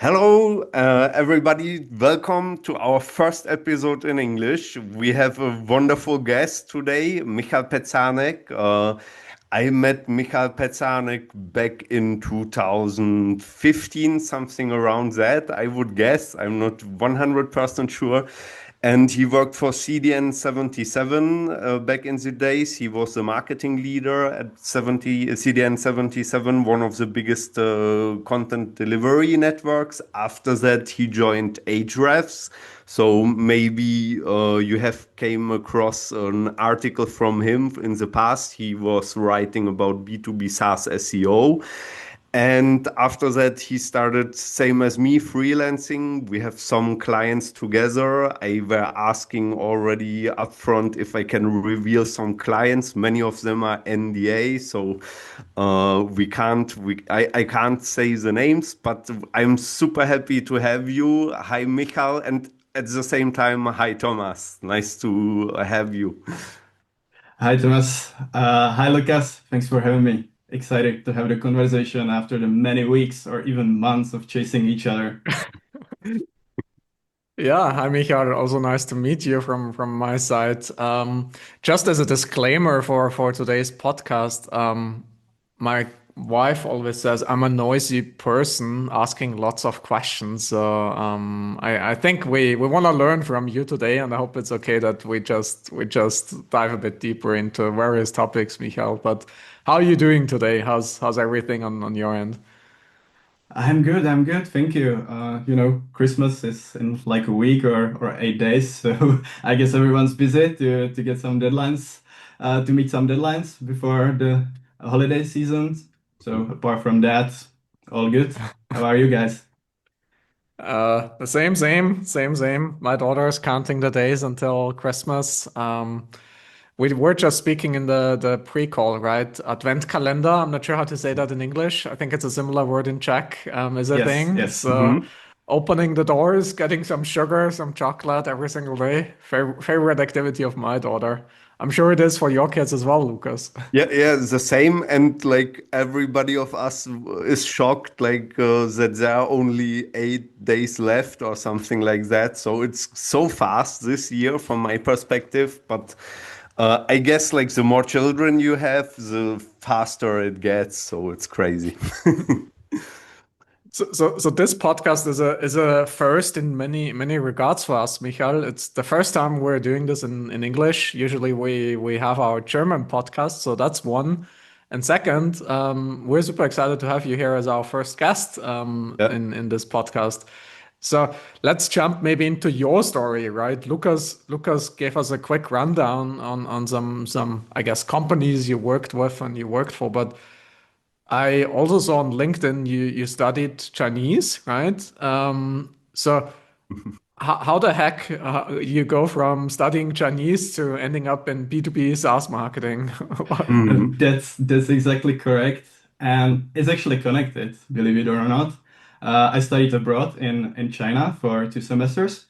Hello, everybody. Welcome to our first episode in English. We have a wonderful guest today, Michal Pecanek. I met Michal Pecanek back in 2015, something around that, I would guess. I'm not 100% sure. And he worked for CDN 77 back in the days. He was the marketing leader at CDN 77, one of the biggest content delivery networks. After that, he joined Ahrefs. So maybe you have came across an article from him in the past. He was writing about B2B SaaS SEO. And after that, he started, same as me, freelancing. We have some clients together. I were asking already upfront if I can reveal some clients. Many of them are NDA, so I can't say the names, but I'm super happy to have you. Hi, Michal, and at the same time, hi, Thomas. Nice to have you. Hi, Thomas. Hi, Lucas. Thanks for having me. Excited to have the conversation after the many weeks or even months of chasing each other. Yeah, hi Michal. Also nice to meet you from my side. Just as a disclaimer for today's podcast, my wife always says I'm a noisy person asking lots of questions. So I think we want to learn from you today, and I hope it's okay that we just dive a bit deeper into various topics, Michal. But how are you doing today? How's everything on your end? I'm good. I'm good. Thank you. Christmas is in like a week or 8 days, so I guess everyone's busy to get some deadlines, to meet some deadlines before the holiday season. So apart from that, all good. How are you guys? The same. My daughter is counting the days until Christmas. We were just speaking in the pre-call, right? Advent calendar. I'm not sure how to say that in English. I think it's a similar word in Czech, is a Yes, thing. yes. So opening the doors, getting some sugar, some chocolate every single day. Favorite activity of my daughter. I'm sure it is for your kids as well, Lucas. Yeah, yeah, the same. And like everybody of us is shocked, like that there are only 8 days left or something like that. So it's so fast this year from my perspective. But I guess like the more children you have, the faster it gets. So it's crazy. So this podcast is a first in many regards for us, Michael. It's the first time we're doing this in English. Usually we have our German podcast, so that's one. And second, we're super excited to have you here as our first guest Yeah. in this podcast. So let's jump maybe into your story, right? Lucas gave us a quick rundown on some I guess companies you worked with and you worked for, but I also saw on LinkedIn you studied Chinese, right? So how the heck you go from studying Chinese to ending up in B2B SaaS marketing? Mhm. That's exactly correct, and it's actually connected, believe it or not. I studied abroad in China for 2 semesters,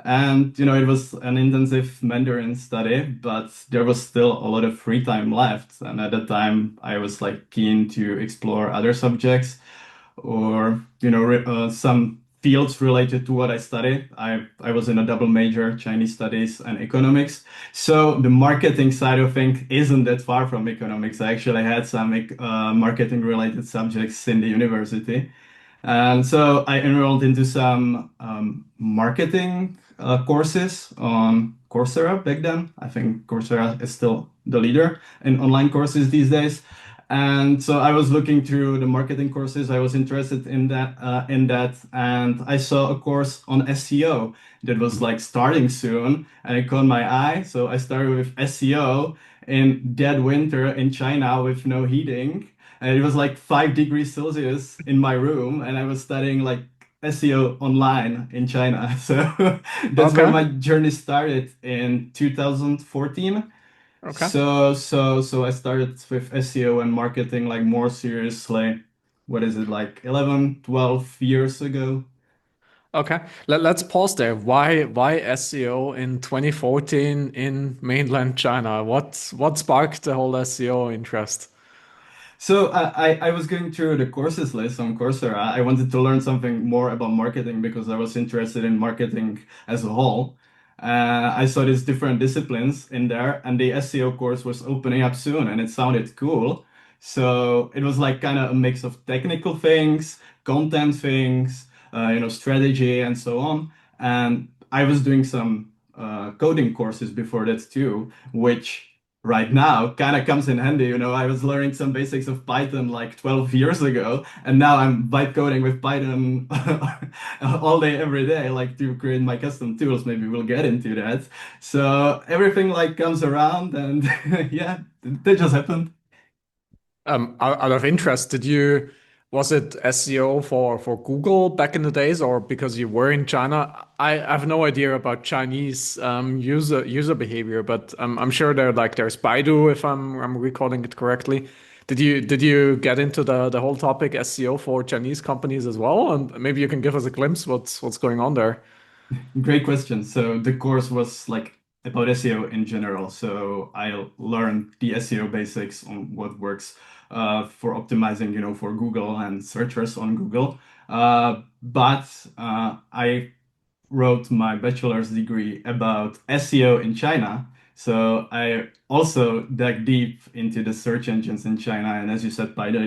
and it was an intensive Mandarin study, but there was still a lot of free time left. And at that time, I was like keen to explore other subjects or some fields related to what I study. I was in a double major, Chinese studies and economics. So the marketing side of things isn't that far from economics. I actually had some marketing related subjects in the university. And so I enrolled into some marketing courses on Coursera back then. I think Coursera is still the leader in online courses these days. And so I was looking through the marketing courses. I was interested in that, and I saw a course on SEO that was like starting soon, and it caught my eye. So I started with SEO in dead winter in China with no heating, and it was like 5 degrees Celsius in my room, and I was studying like SEO online in China. So that's where Okay, my journey started in 2014. okay, So I started with SEO and marketing like more seriously. What is it, like 11, 12 years ago? okay. Let's pause there. Why SEO in 2014 in mainland China? What sparked the whole SEO interest? So I was going through the courses list on Coursera. I wanted to learn something more about marketing because I was interested in marketing as a whole. I saw these different disciplines in there, and the SEO course was opening up soon, and it sounded cool. So it was like kind of a mix of technical things, content things, strategy, and so on. And I was doing some coding courses before that too, which right now kind of comes in handy. I was learning some basics of Python like 12 years ago, and now I'm vibe coding with Python all day, every day, like to create my custom tools. Maybe we'll get into that. So everything like comes around, and yeah, that just happened. Out of interest, was it SEO for Google back in the days, or because you were in China? I have no idea about Chinese user behavior, but I'm sure there's Baidu, if I'm recalling it correctly. Did you get into the whole topic SEO for Chinese companies as well? And maybe you can give us a glimpse what's going on there. Great question. So the course was like about SEO in general. So I learned the SEO basics on what works for optimizing, for Google and searchers on Google. But I wrote my bachelor's degree about SEO in China. So I also dug deep into the search engines in China. And as you said, Baidu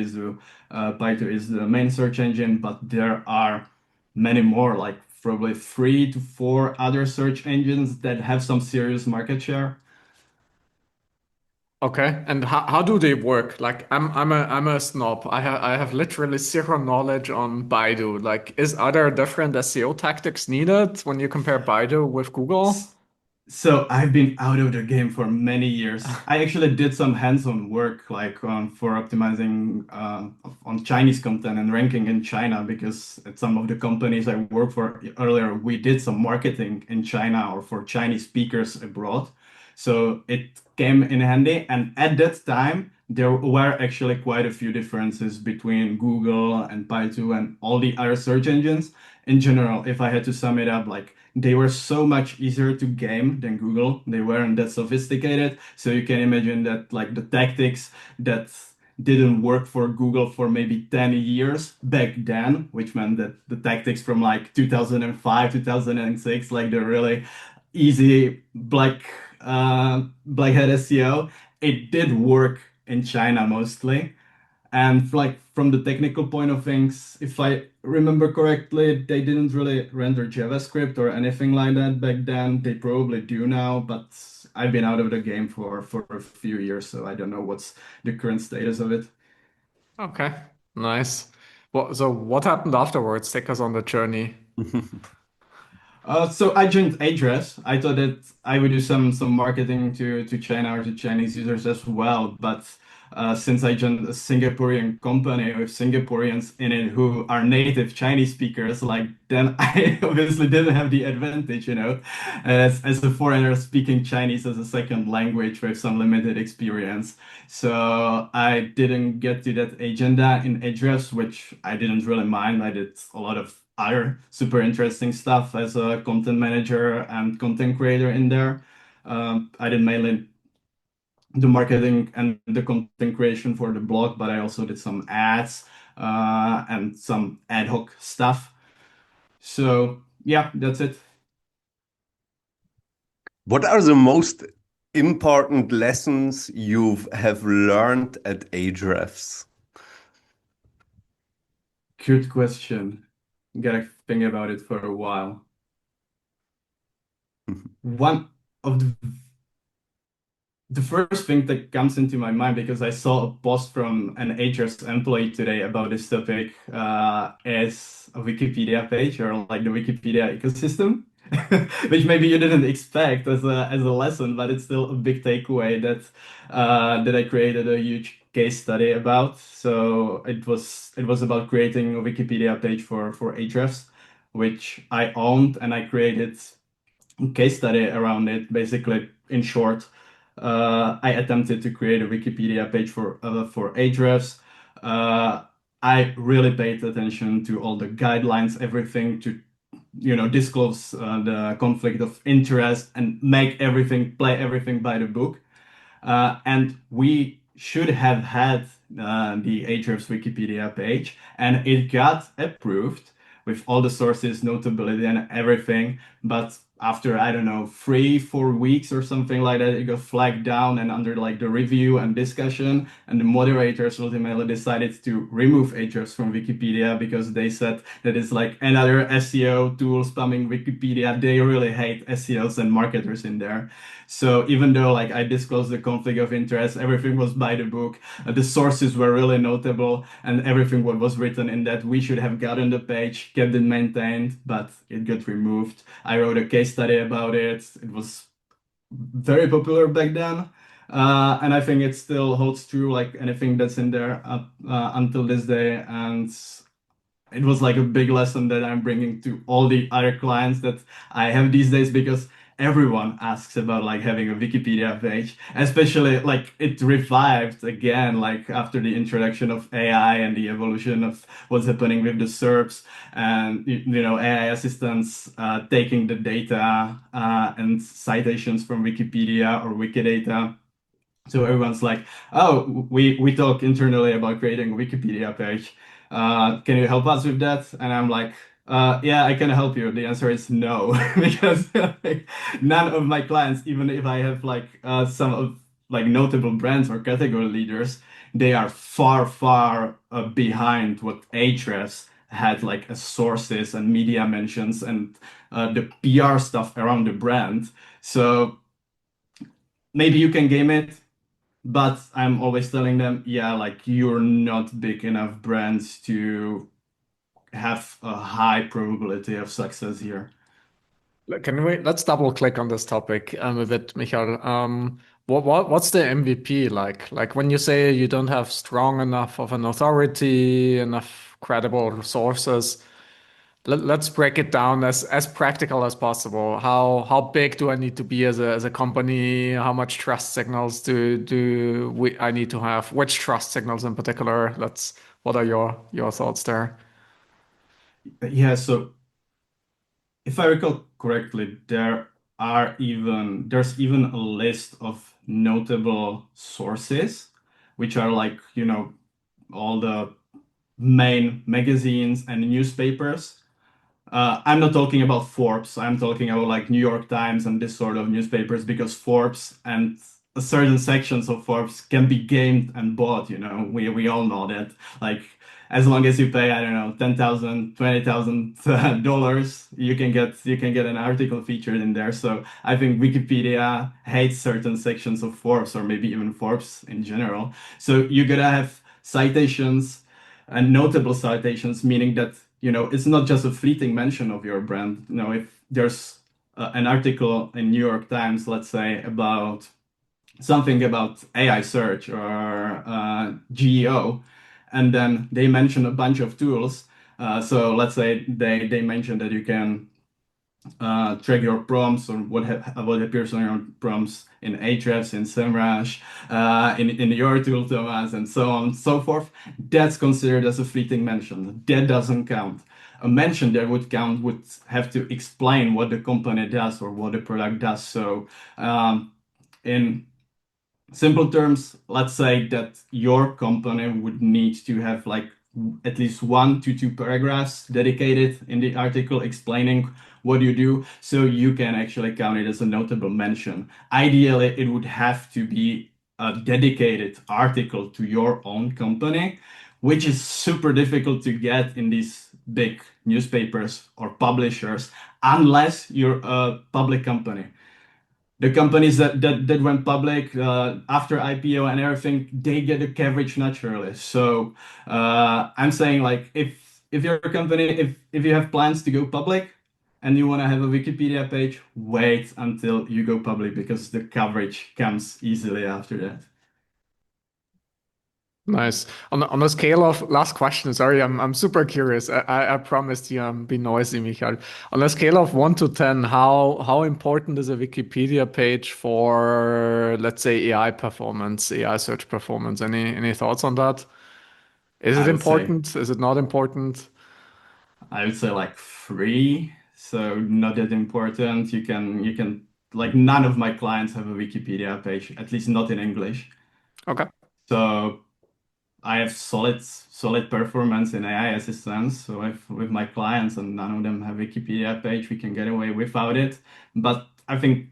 is the main search engine, but there are many more, like probably 3 to 4 other search engines that have some serious market share. Okay, and how do they work? Like I'm a snob. I have literally zero knowledge on Baidu. Like, are there different SEO tactics needed when you compare Baidu with Google? So I've been out of the game for many years. I actually did some hands-on work like for optimizing on Chinese content and ranking in China because at some of the companies I worked for earlier, we did some marketing in China or for Chinese speakers abroad. So it came in handy. And at that time, there were actually quite a few differences between Google and Baidu and all the other search engines. In general, if I had to sum it up, like they were so much easier to game than Google. They weren't that sophisticated. So you can imagine that like the tactics that didn't work for Google for maybe 10 years back then, which meant that the tactics from like 2005, 2006, like the really easy black hat SEO, it did work in China mostly. And like from the technical point of things, if I remember correctly, they didn't really render JavaScript or anything like that back then. They probably do now, but I've been out of the game for a few years, so I don't know what's the current status of it. Okay, nice. So what happened afterwards? Take us on the journey. So I joined Ahrefs. I thought that I would do some marketing to China or to Chinese users as well. But since I joined a Singaporean company with Singaporeans in it who are native Chinese speakers, like then I obviously didn't have the advantage, as a foreigner speaking Chinese as a second language with some limited experience. So I didn't get to that agenda in Ahrefs, which I didn't really mind. I did a lot of other super interesting stuff as a content manager and content creator in there. I did mainly the marketing and the content creation for the blog, but I also did some ads and some ad hoc stuff. So yeah, that's it. What are the most important lessons you have learned at Ahrefs? Good question. Gotta think about it for a while. One of the first thing that comes into my mind because I saw a post from an Ahrefs employee today about this topic is a Wikipedia page or like the Wikipedia ecosystem, which maybe you didn't expect as a lesson, but it's still a big takeaway that I created a huge case study about. So it was about creating a Wikipedia page for Ahrefs, which I owned and I created case study around it. Basically, in short, I attempted to create a Wikipedia page for Ahrefs. Uh, I really paid attention to all the guidelines, everything to disclose the conflict of interest and make everything play everything by the book. And we should have had the Ahrefs Wikipedia page, and it got approved with all the sources, notability, and everything. But after, I don't know, 3, 4 weeks or something like that, it got flagged down and under like the review and discussion, and the moderators ultimately decided to remove Ahrefs from Wikipedia because they said that it's like another SEO tool spamming Wikipedia. They really hate SEOs and marketers in there. So even though like I disclosed the conflict of interest, everything was by the book, the sources were really notable, and everything what was written in that we should have gotten the page, kept it maintained, but it got removed. I wrote a case study about it. It was very popular back then. And I think it still holds true, like anything that's in there until this day. And it was like a big lesson that I'm bringing to all the other clients that I have these days because everyone asks about like having a Wikipedia page, especially like it revived again, like after the introduction of AI and the evolution of what's happening with the SERPs and, AI assistants taking the data and citations from Wikipedia or Wikidata. So everyone's like, "Oh, we talk internally about creating a Wikipedia page. Can you help us with that?" And I'm like, "Yeah, I can help you." The answer is no, because like, none of my clients, even if I have like some of like notable brands or category leaders, they are far, far behind what Ahrefs had like as sources and media mentions and the PR stuff around the brand. So maybe you can game it. But I'm always telling them, yeah, like you're not big enough brands to have a high probability of success here. Let's double click on this topic a bit, Michal. What's the MVP like? Like when you say you don't have strong enough of an authority, enough credible sources, let's break it down as practical as possible. How big do I need to be as a company? How much trust signals I need to have? Which trust signals in particular? What are your thoughts there? Yeah, so if I recall correctly, there's even a list of notable sources, which are like, all the main magazines and newspapers. I'm not talking about Forbes. I'm talking about like New York Times and this sort of newspapers because Forbes and certain sections of Forbes can be gamed and bought, We all know that. Like as long as you pay, I don't know, 10,000, $20,000, you can get an article featured in there. So I think Wikipedia hates certain sections of Forbes or maybe even Forbes in general. So you gotta have citations and notable citations, meaning that it's not just a fleeting mention of your brand. If there's an article in New York Times, let's say about something about AI search or GEO, and then they mention a bunch of tools. So let's say they mention that you can track your prompts or what appears on your prompts in Ahrefs, in SEMrush, in your tool, Thomas, and so on and so forth. That's considered as a fleeting mention. That doesn't count. A mention that would count would have to explain what the company does or what the product does. So, in simple terms, let's say that your company would need to have like at least 1 to 2 paragraphs dedicated in the article explaining what you do, so you can actually count it as a notable mention. Ideally, it would have to be a dedicated article to your own company, which is super difficult to get in these big newspapers or publishers unless you're a public company. The companies that went public after IPO and everything, they get the coverage naturally. So I'm saying like if you're a company, if you have plans to go public and you want to have a Wikipedia page, wait until you go public because the coverage comes easily after that. Nice. On a scale of last question, sorry, I'm super curious. I promised you be noisy, Michael. On a scale of 1 to 10, how important is a Wikipedia page for, let's say, AI performance, AI search performance? Any thoughts on that? Is it I would say important? Is it not important? I would say like 3, so not that important. You can like none of my clients have a Wikipedia page, at least not in English. Okay. So I have solid performance in AI assistance with my clients, and none of them have Wikipedia page. We can get away without it. But I think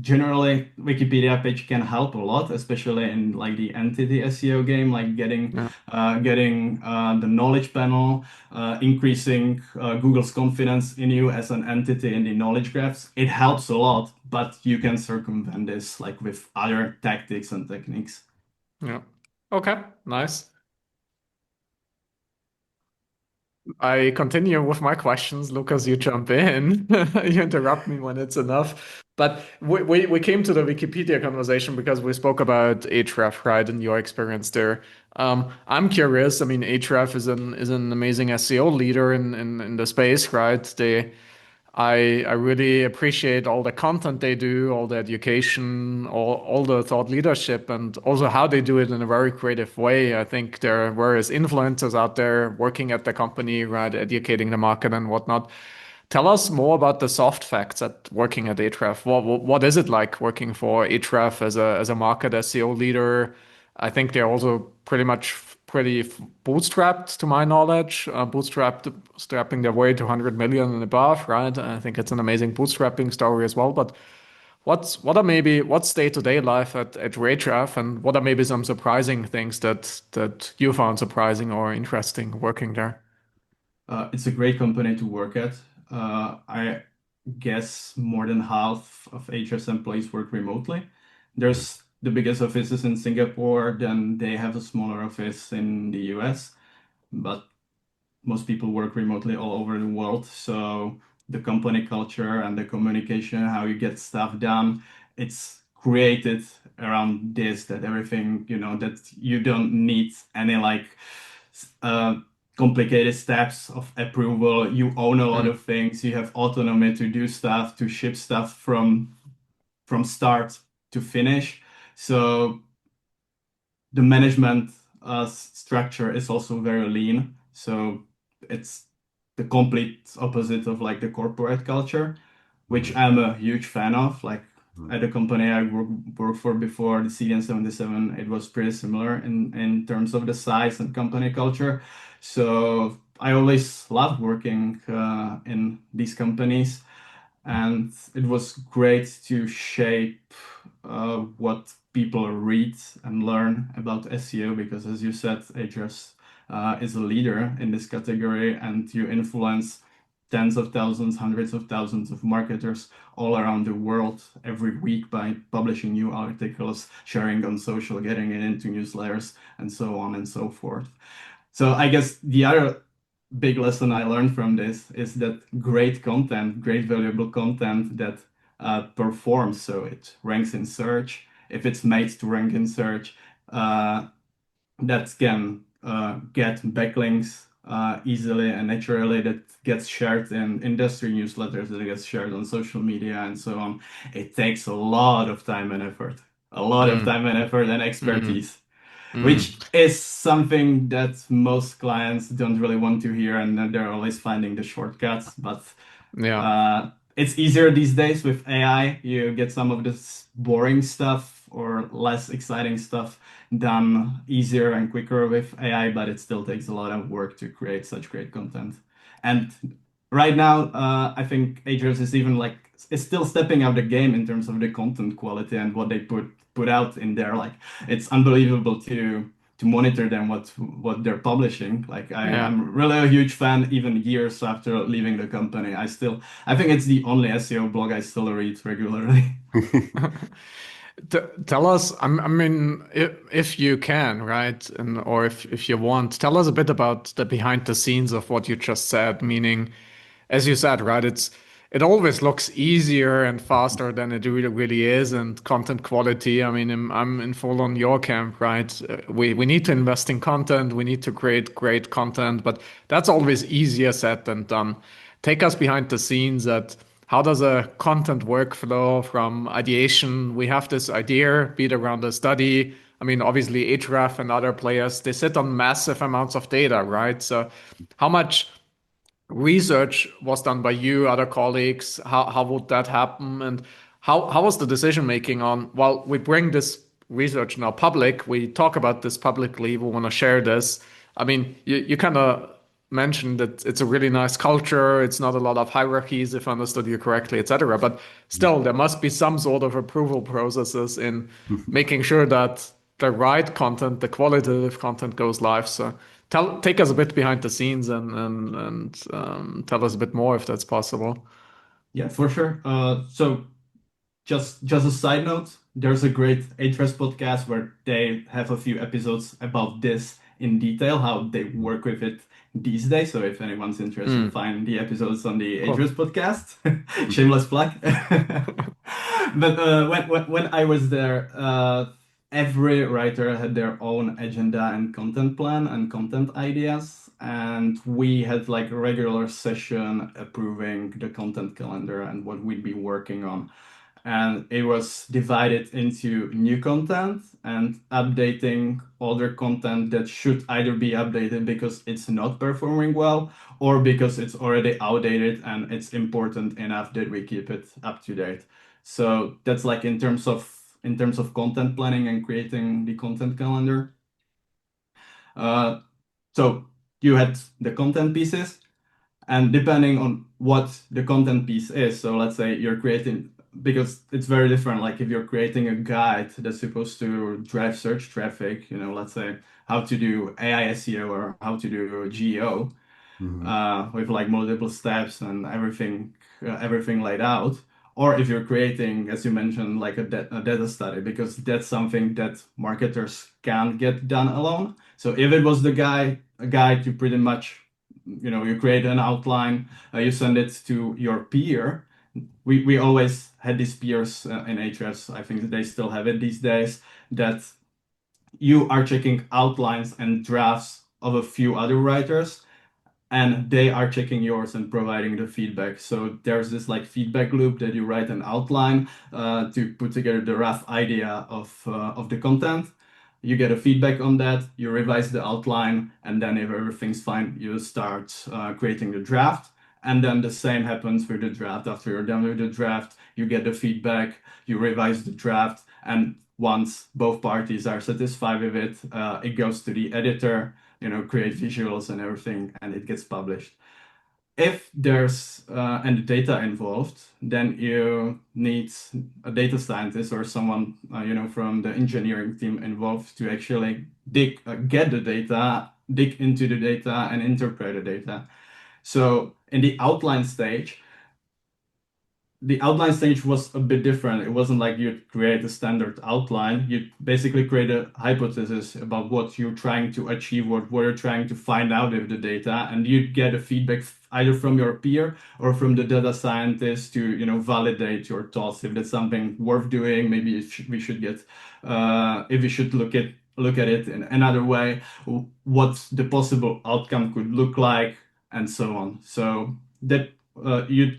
generally Wikipedia page can help a lot, especially in like the entity SEO game, like Yeah. getting the knowledge panel, increasing Google's confidence in you as an entity in the knowledge graphs. It helps a lot, but you can circumvent this like with other tactics and techniques. Yeah. Okay, nice. I continue with my questions. Lucas, you jump in. You interrupt me when it's enough. But we came to the Wikipedia conversation because we spoke about Ahrefs, right, and your experience there. I'm curious. I mean, Ahrefs is an amazing SEO leader in the space, right? I really appreciate all the content they do, all the education, all the thought leadership, and also how they do it in a very creative way. I think there are various influencers out there working at the company, right, educating the market and whatnot. Tell us more about the soft facts at working at Ahrefs. What is it like working for Ahrefs as a market SEO leader? I think they're also pretty bootstrapped to my knowledge, strapping their way to 100 million and above, right? I think it's an amazing bootstrapping story as well. But what's day-to-day life at Ahrefs, and what are maybe some surprising things that you found surprising or interesting working there? It's a great company to work at. I guess more than half of Ahrefs employees work remotely. There's the biggest office is in Singapore, then they have a smaller office in the US, but most people work remotely all over the world. So the company culture and the communication, how you get stuff done, it's created around this, that everything, that you don't need any like uh, complicated steps of approval. You own a lot Mm, of things. You have autonomy to do stuff, to ship stuff from start to finish. So the management structure is also very lean. So it's the complete opposite of like the corporate culture, which I'm a huge fan of. Like at the company I worked for before, the CDN77, it was pretty similar in terms of the size and company culture. So I always loved working in these companies, and it was great to shape what people read and learn about SEO because, as you said, Ahrefs is a leader in this category, and you influence tens of thousands, hundreds of thousands of marketers all around the world every week by publishing new articles, sharing on social, getting it into newsletters, and so on and so forth. So I guess the other big lesson I learned from this is that great content, great valuable content that performs, so it ranks in search. If it's made to rank in search, that can get backlinks easily and naturally, that gets shared in industry newsletters, that gets shared on social media and so on. It takes a lot of time and effort, a lot of mm, time and effort and mm, expertise, mm. which is something that most clients don't really want to hear, and they're always finding the shortcuts. But Yeah. it's easier these days with AI. You get some of this boring stuff or less exciting stuff done easier and quicker with AI, but it still takes a lot of work to create such great content. And right now, I think Ahrefs is even like is still stepping up the game in terms of the content quality and what they put out in there. Like it's unbelievable to monitor them what they're publishing. Like Yeah. I'm really a huge fan even years after leaving the company. I think it's the only SEO blog I still read regularly. Tell us, I mean, if you can, right, and or if you want, tell us a bit about the behind the scenes of what you just said. Meaning, as you said, right, it always looks easier and faster than it really is, and content quality. I mean, I'm in full on your camp, right? We need to invest in content, we need to create great content, but that's always easier said than done. Take us behind the scenes at how does a content workflow from ideation? We have this idea, be it around a study. I mean, obviously, Ahrefs and other players, they sit on massive amounts of data, right? So, how much research was done by you, other colleagues? How would that happen? And how was the decision making on, well, we bring this research now public. We talk about this publicly. We want to share this. I mean, you kind of mentioned that it's a really nice culture. It's not a lot of hierarchies, if I understood you correctly, etc. But still, there must be some sort of approval processes in making sure that the right content, the qualitative content goes live. So take us a bit behind the scenes and tell us a bit more if that's possible. Yeah, for sure. So just a side note, there's a great Ahrefs podcast where they have a few episodes about this in detail, how they work with it these days. So if anyone's interested, find the episodes on the Cool. Ahrefs podcast. Shameless plug. But when I was there, every writer had their own agenda and content plan and content ideas. And we had like a regular session approving the content calendar and what we'd be working on. And it was divided into new content and updating older content that should either be updated because it's not performing well or because it's already outdated and it's important enough that we keep it up to date. So that's like in terms of content planning and creating the content calendar. So you had the content pieces, and depending on what the content piece is, so let's say you're creating, because it's very different, like if you're creating a guide that's supposed to drive search traffic, let's say how to do AI SEO or how to do GEO, with like multiple steps and everything laid out. Or if you're creating, as you mentioned, like a data study, because that's something that marketers can't get done alone. So if it was a guide, you pretty much, you create an outline, you send it to your peer. We always had these peers in Ahrefs. I think they still have it these days, that you are checking outlines and drafts of a few other writers, and they are checking yours and providing the feedback. So there's this like feedback loop that you write an outline to put together the rough idea of the content. You get a feedback on that, you revise the outline, and then if everything's fine, you start creating the draft. And then the same happens with the draft. After you're done with the draft, you get the feedback, you revise the draft, and once both parties are satisfied with it, it goes to the editor, create visuals and everything, and it gets published. If there's and the data involved, then you need a data scientist or someone from the engineering team involved to actually get the data, dig into the data, and interpret the data. So in the outline stage was a bit different. It wasn't like you create a standard outline. You basically create a hypothesis about what you're trying to achieve, what you're trying to find out with the data, and you get a feedback either from your peer or from the data scientist to validate your thoughts. If that's something worth doing, maybe we should if we should look at it in another way, what the possible outcome could look like, and so on. So that you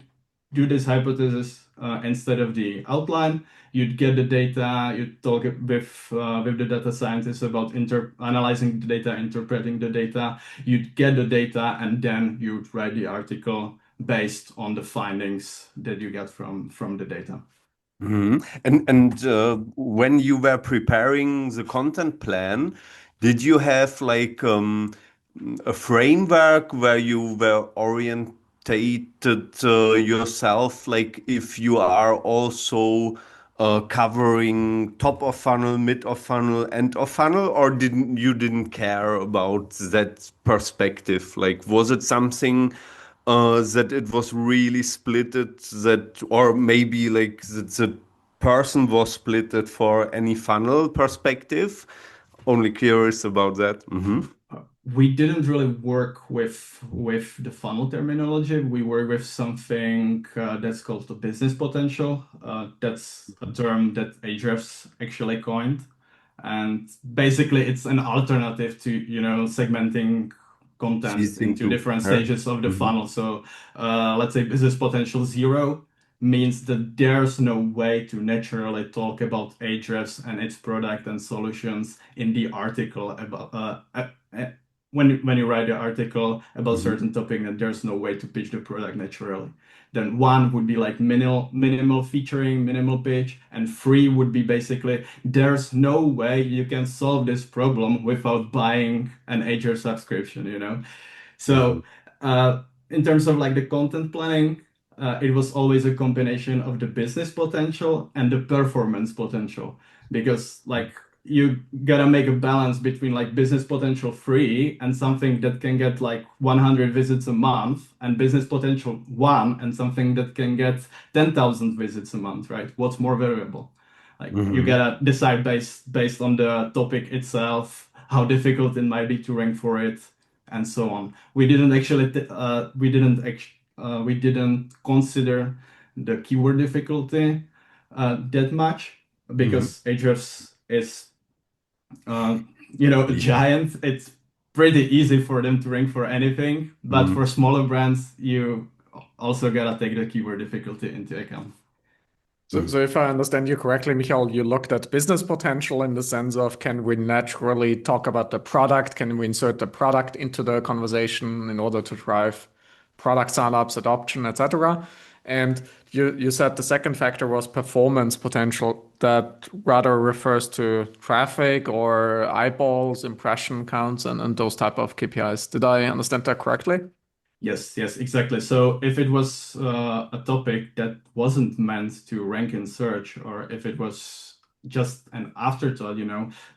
do this hypothesis instead of the outline. You'd get the data, you'd talk with the data scientist about analyzing the data, interpreting the data. You'd get the data, and then you'd write the article based on the findings that you get from the data. And when you were preparing the content plan, did you have like a framework where you were orientated yourself, like if you are also covering top of funnel, mid of funnel, end of funnel, or didn't care about that perspective? Like, was it something that it was really splitted, that, or maybe like the person was splitted for any funnel perspective? Only curious about that. We didn't really work with the funnel terminology. We work with something that's called the business potential. That's a term that Ahrefs actually coined, and basically it's an alternative to segmenting content She's into into different her. stages of the funnel. So let's say business potential 0 means that there's no way to naturally talk about Ahrefs and its product and solutions in the article about when you write an article about certain topic and there's no way to pitch the product naturally. Then one would be like minimal featuring, minimal pitch, and three would be basically there's no way you can solve this problem without buying an Azure subscription, you know? So in terms of like the content planning, it was always a combination of the business potential and the performance potential, because like you gotta make a balance between like business potential free and something that can get like 100 visits a month, and business potential one and something that can get 10,000 visits a month, right? What's more valuable? Like you gotta decide based on the topic itself, how difficult it might be to rank for it, and so on. We didn't actually we didn't consider the keyword difficulty that much, because Ahrefs is a giant. It's pretty easy for them to rank for anything, but for smaller brands, you also gotta take the keyword difficulty into account. So if I understand you correctly, Michal, you looked at business potential in the sense of, can we naturally talk about the product? Can we insert the product into the conversation in order to drive product signups, adoption, etc.? And you said the second factor was performance potential, that rather refers to traffic or eyeballs, impression counts, and those type of KPIs. Did I understand that correctly? Yes, exactly. So if it was a topic that wasn't meant to rank in search, or if it was just an afterthought,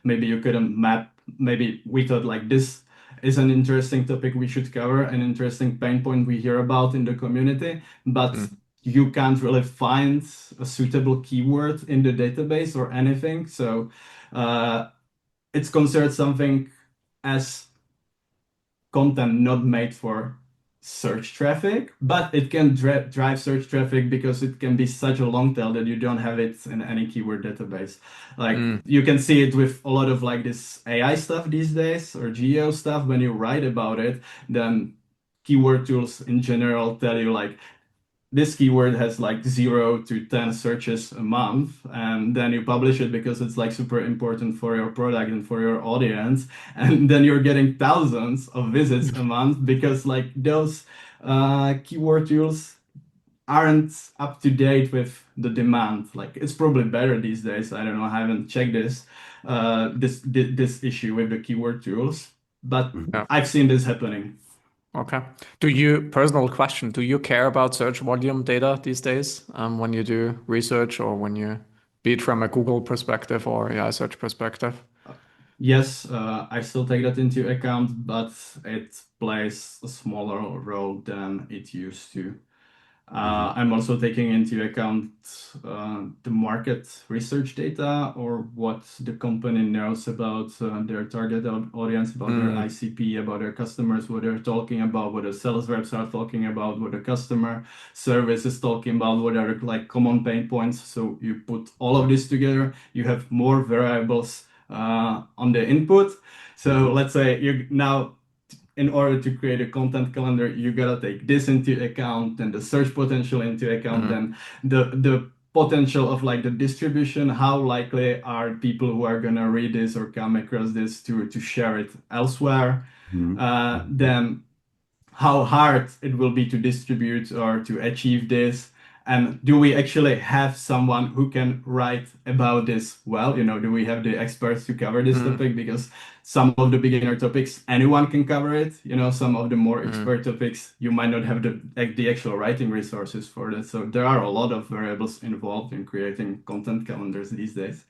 maybe you couldn't map, maybe we thought like this is an interesting topic we should cover, an interesting pain point we hear about in the community, but you can't really find a suitable keyword in the database or anything. So it's considered something as content not made for search traffic, but it can drive search traffic because it can be such a long tail that you don't have it in any keyword database. Like you can see it with a lot of like this AI stuff these days, or geo stuff. When you write about it, then keyword tools in general tell you like this keyword has like 0 to 10 searches a month, and then you publish it because it's like super important for your product and for your audience, and then you're getting thousands of visits a month because like those keyword tools aren't up to date with the demand. Like it's probably better these days. I don't know, I haven't checked this issue with the keyword tools, but I've seen this happening. Okay. Personal question, do you care about search volume data these days when you do research, or when you, be it from a Google perspective or AI search perspective? Yes, I still take that into account, but it plays a smaller role than it used to. I'm also taking into account the market research data, or what the company knows about their target audience, about their ICP, about their customers, what they're talking about, what the sales reps are talking about, what the customer service is talking about, what are like common pain points. So you put all of this together, you have more variables on the input. So let's say you now, in order to create a content calendar, you gotta take this into account, and the search potential into account, then the potential of like the distribution, how likely are people who are gonna read this or come across this to share it elsewhere, then how hard it will be to distribute or to achieve this. And do we actually have someone who can write about this well? Do we have the experts to cover this topic? Because some of the beginner topics, anyone can cover it. Some of the more expert topics, you might not have the actual writing resources for that. So there are a lot of variables involved in creating content calendars these days.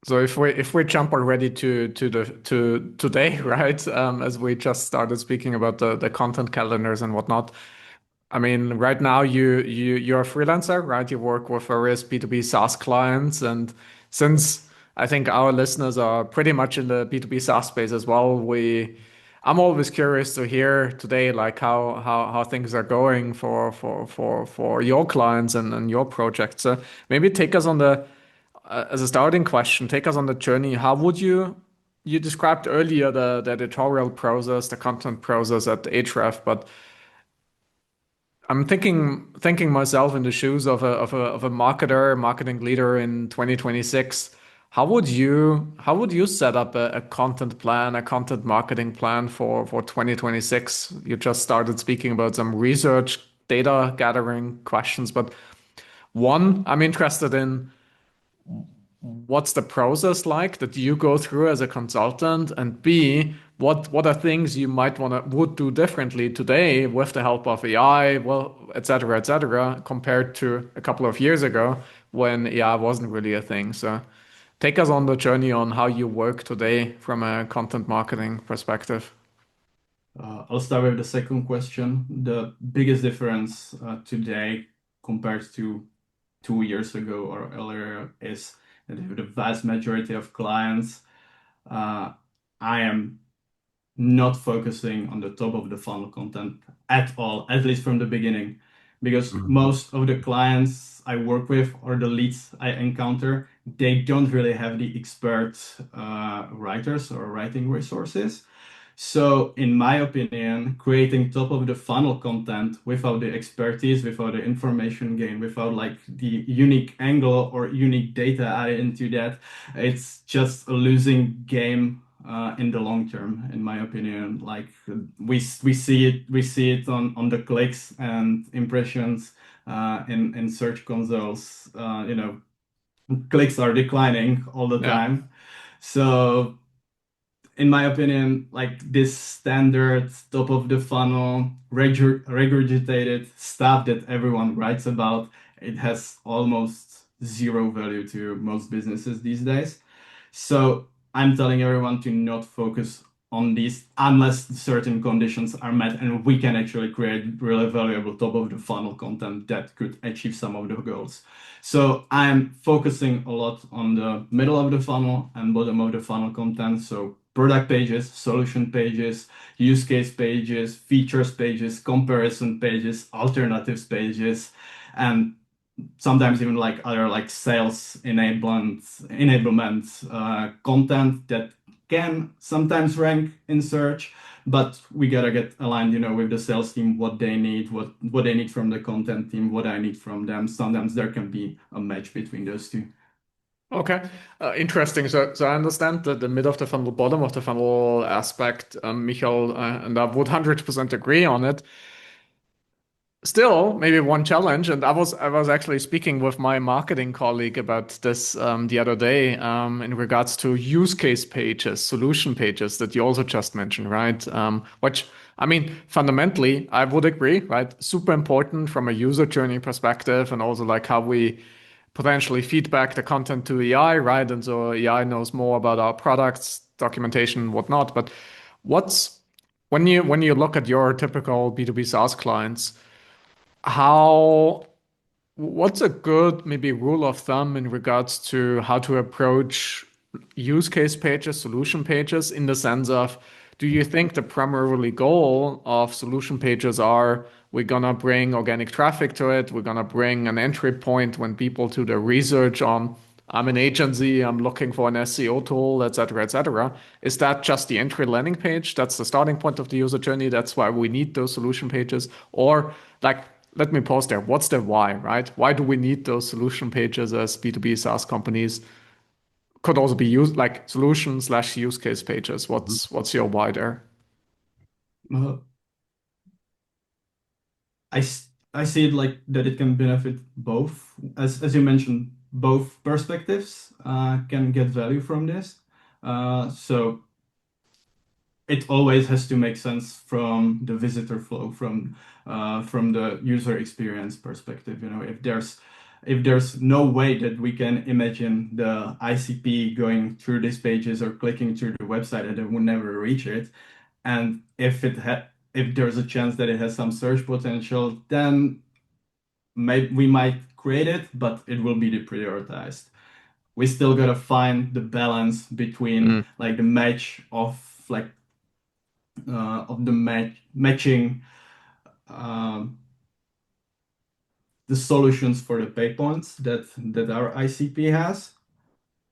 So if we jump already to today, right? As we just started speaking about the content calendars and whatnot. I mean, right now you're a freelancer, right? You work with various B2B SaaS clients, and since I think our listeners are pretty much in the B2B SaaS space as well, I'm always curious to hear today like how things are going for your clients and your projects. So maybe take us on the as a starting question, take us on the journey. How would you described earlier the editorial process, the content process at Ahrefs, but I'm thinking myself in the shoes of a marketer, marketing leader in 2026. how would you set up a content plan, a content marketing plan for 2026? You just started speaking about some research, data gathering questions, but one, I'm interested in what's the process like that you go through as a consultant, and B, what are things you might would do differently today with the help of AI, well, et cetera, compared to a couple of years ago when AI wasn't really a thing. So take us on the journey on how you work today from a content marketing perspective. I'll start with the second question. The biggest difference today compared to 2 years ago or earlier is that the vast majority of clients, I am not focusing on the top of the funnel content at all, at least from the beginning, because most of the clients I work with or the leads I encounter, they don't really have the expert writers or writing resources. So, in my opinion, creating top of the funnel content without the expertise, without the information gain, without like the unique angle or unique data added into that, it's just a losing game in the long term, in my opinion. Like we see it on the clicks and impressions in search consoles. Clicks are declining all the Yeah. time. So in my opinion, like this standard top of the funnel regurgitated stuff that everyone writes about, it has almost zero value to most businesses these days. So I'm telling everyone to not focus on these unless certain conditions are met and we can actually create really valuable top of the funnel content that could achieve some of the goals. So I'm focusing a lot on the middle of the funnel and bottom of the funnel content. So product pages, solution pages, use case pages, features pages, comparison pages, alternatives pages, and sometimes even like other like sales enablement content that can sometimes rank in search, but we gotta get aligned, with the sales team, what they need, what they need from the content team, what I need from them. Sometimes there can be a match between those two. Okay, interesting. So I understand the mid of the funnel, bottom of the funnel aspect, Michal, and I would 100% agree on it. Still, maybe one challenge, and I was actually speaking with my marketing colleague about this the other day in regards to use case pages, solution pages that you also just mentioned, right? Which I mean, fundamentally, I would agree, right? Super important from a user journey perspective, and also like how we potentially feedback the content to AI, right? And so AI knows more about our products, documentation, whatnot. But what's when you look at your typical B2B SaaS clients, how what's a good maybe rule of thumb in regards to how to approach use case pages, solution pages, in the sense of, do you think the primary goal of solution pages are we're gonna bring organic traffic to it, we're gonna bring an entry point when people do their research on, I'm an agency, I'm looking for an SEO tool, et cetera, et cetera. Is that just the entry landing page? That's the starting point of the user journey. That's why we need those solution pages. Or like, let me pause there. What's the why, right? Why do we need those solution pages as B2B SaaS companies? Could also be used like solution slash use case pages. What's your why there? Uh, I see it like that it can benefit both. As you mentioned, both perspectives can get value from this. So it always has to make sense from the visitor flow, from the user experience perspective. If there's no way that we can imagine the ICP going through these pages or clicking through the website and it would never reach it, and if there's a chance that it has some search potential, then we might create it, but it will be deprioritized. We still gotta find the balance between Mm, like the match of the matching um, the solutions for the pay points that our ICP has,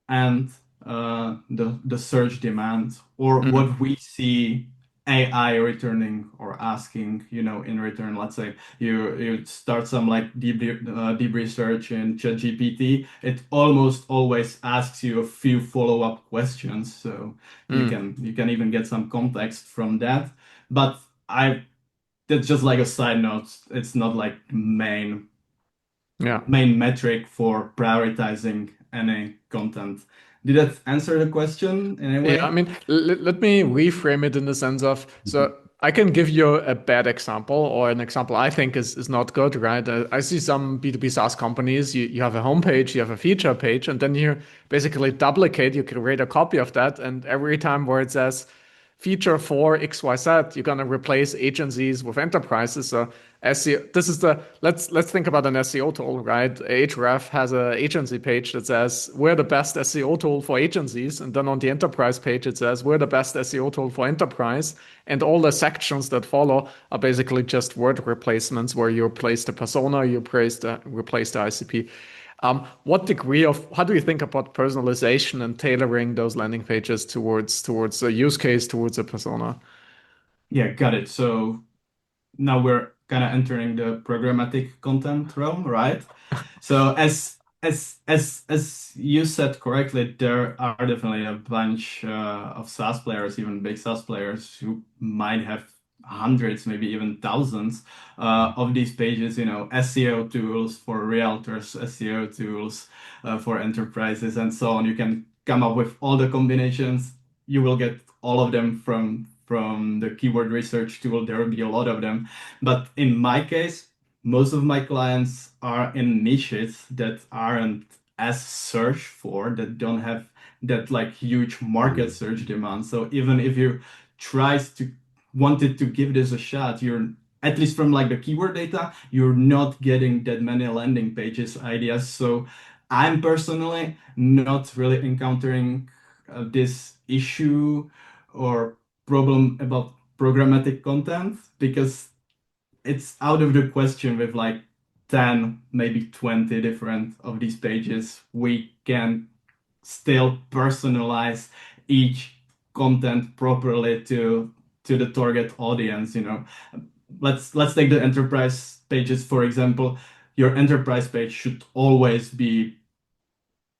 and the search demand or mm, what we see AI returning or asking, in return, let's say you start some like deep research in ChatGPT, it almost always asks you a few follow-up questions, so you can even get some context from that. But I that's just like a side note. It's not like Yeah. main metric for prioritizing any content. Did that answer the question in any Yeah, I way? mean, let me reframe it in the sense of, so I can give you a bad example or an example I think is not good, right? I see some B2B SaaS companies, you have a homepage, you have a feature page, and then you basically duplicate, you create a copy of that, and every time where it says feature for XYZ, you're gonna replace agencies with enterprises. So SEO, this is the let's think about an SEO tool, right? Ahrefs has an agency page that says we're the best SEO tool for agencies, and then on the enterprise page it says we're the best SEO tool for enterprise, and all the sections that follow are basically just word replacements where you replace the persona, you replace the ICP. What degree of how do you think about personalization and tailoring those landing pages towards a use case, towards a persona? Yeah, got it. So now we're kind of entering the programmatic content realm, right? So as you said correctly, there are definitely a bunch of SaaS players, even big SaaS players, who might have hundreds, maybe even thousands of these pages. SEO tools for realtors, SEO tools for enterprises, and so on. You can come up with all the combinations. You will get all of them from the keyword research tool. There will be a lot of them, but in my case, most of my clients are in niches that aren't as searched for, that don't have that like huge market search demand. So even if you tries to wanted to give this a shot, you're at least from like the keyword data, you're not getting that many landing pages ideas. So I'm personally not really encountering this issue or problem about programmatic content, because it's out of the question with like 10, maybe 20 different of these pages. We can still personalize each content properly to the target audience. Let's take the enterprise pages, for example. Your enterprise page should always be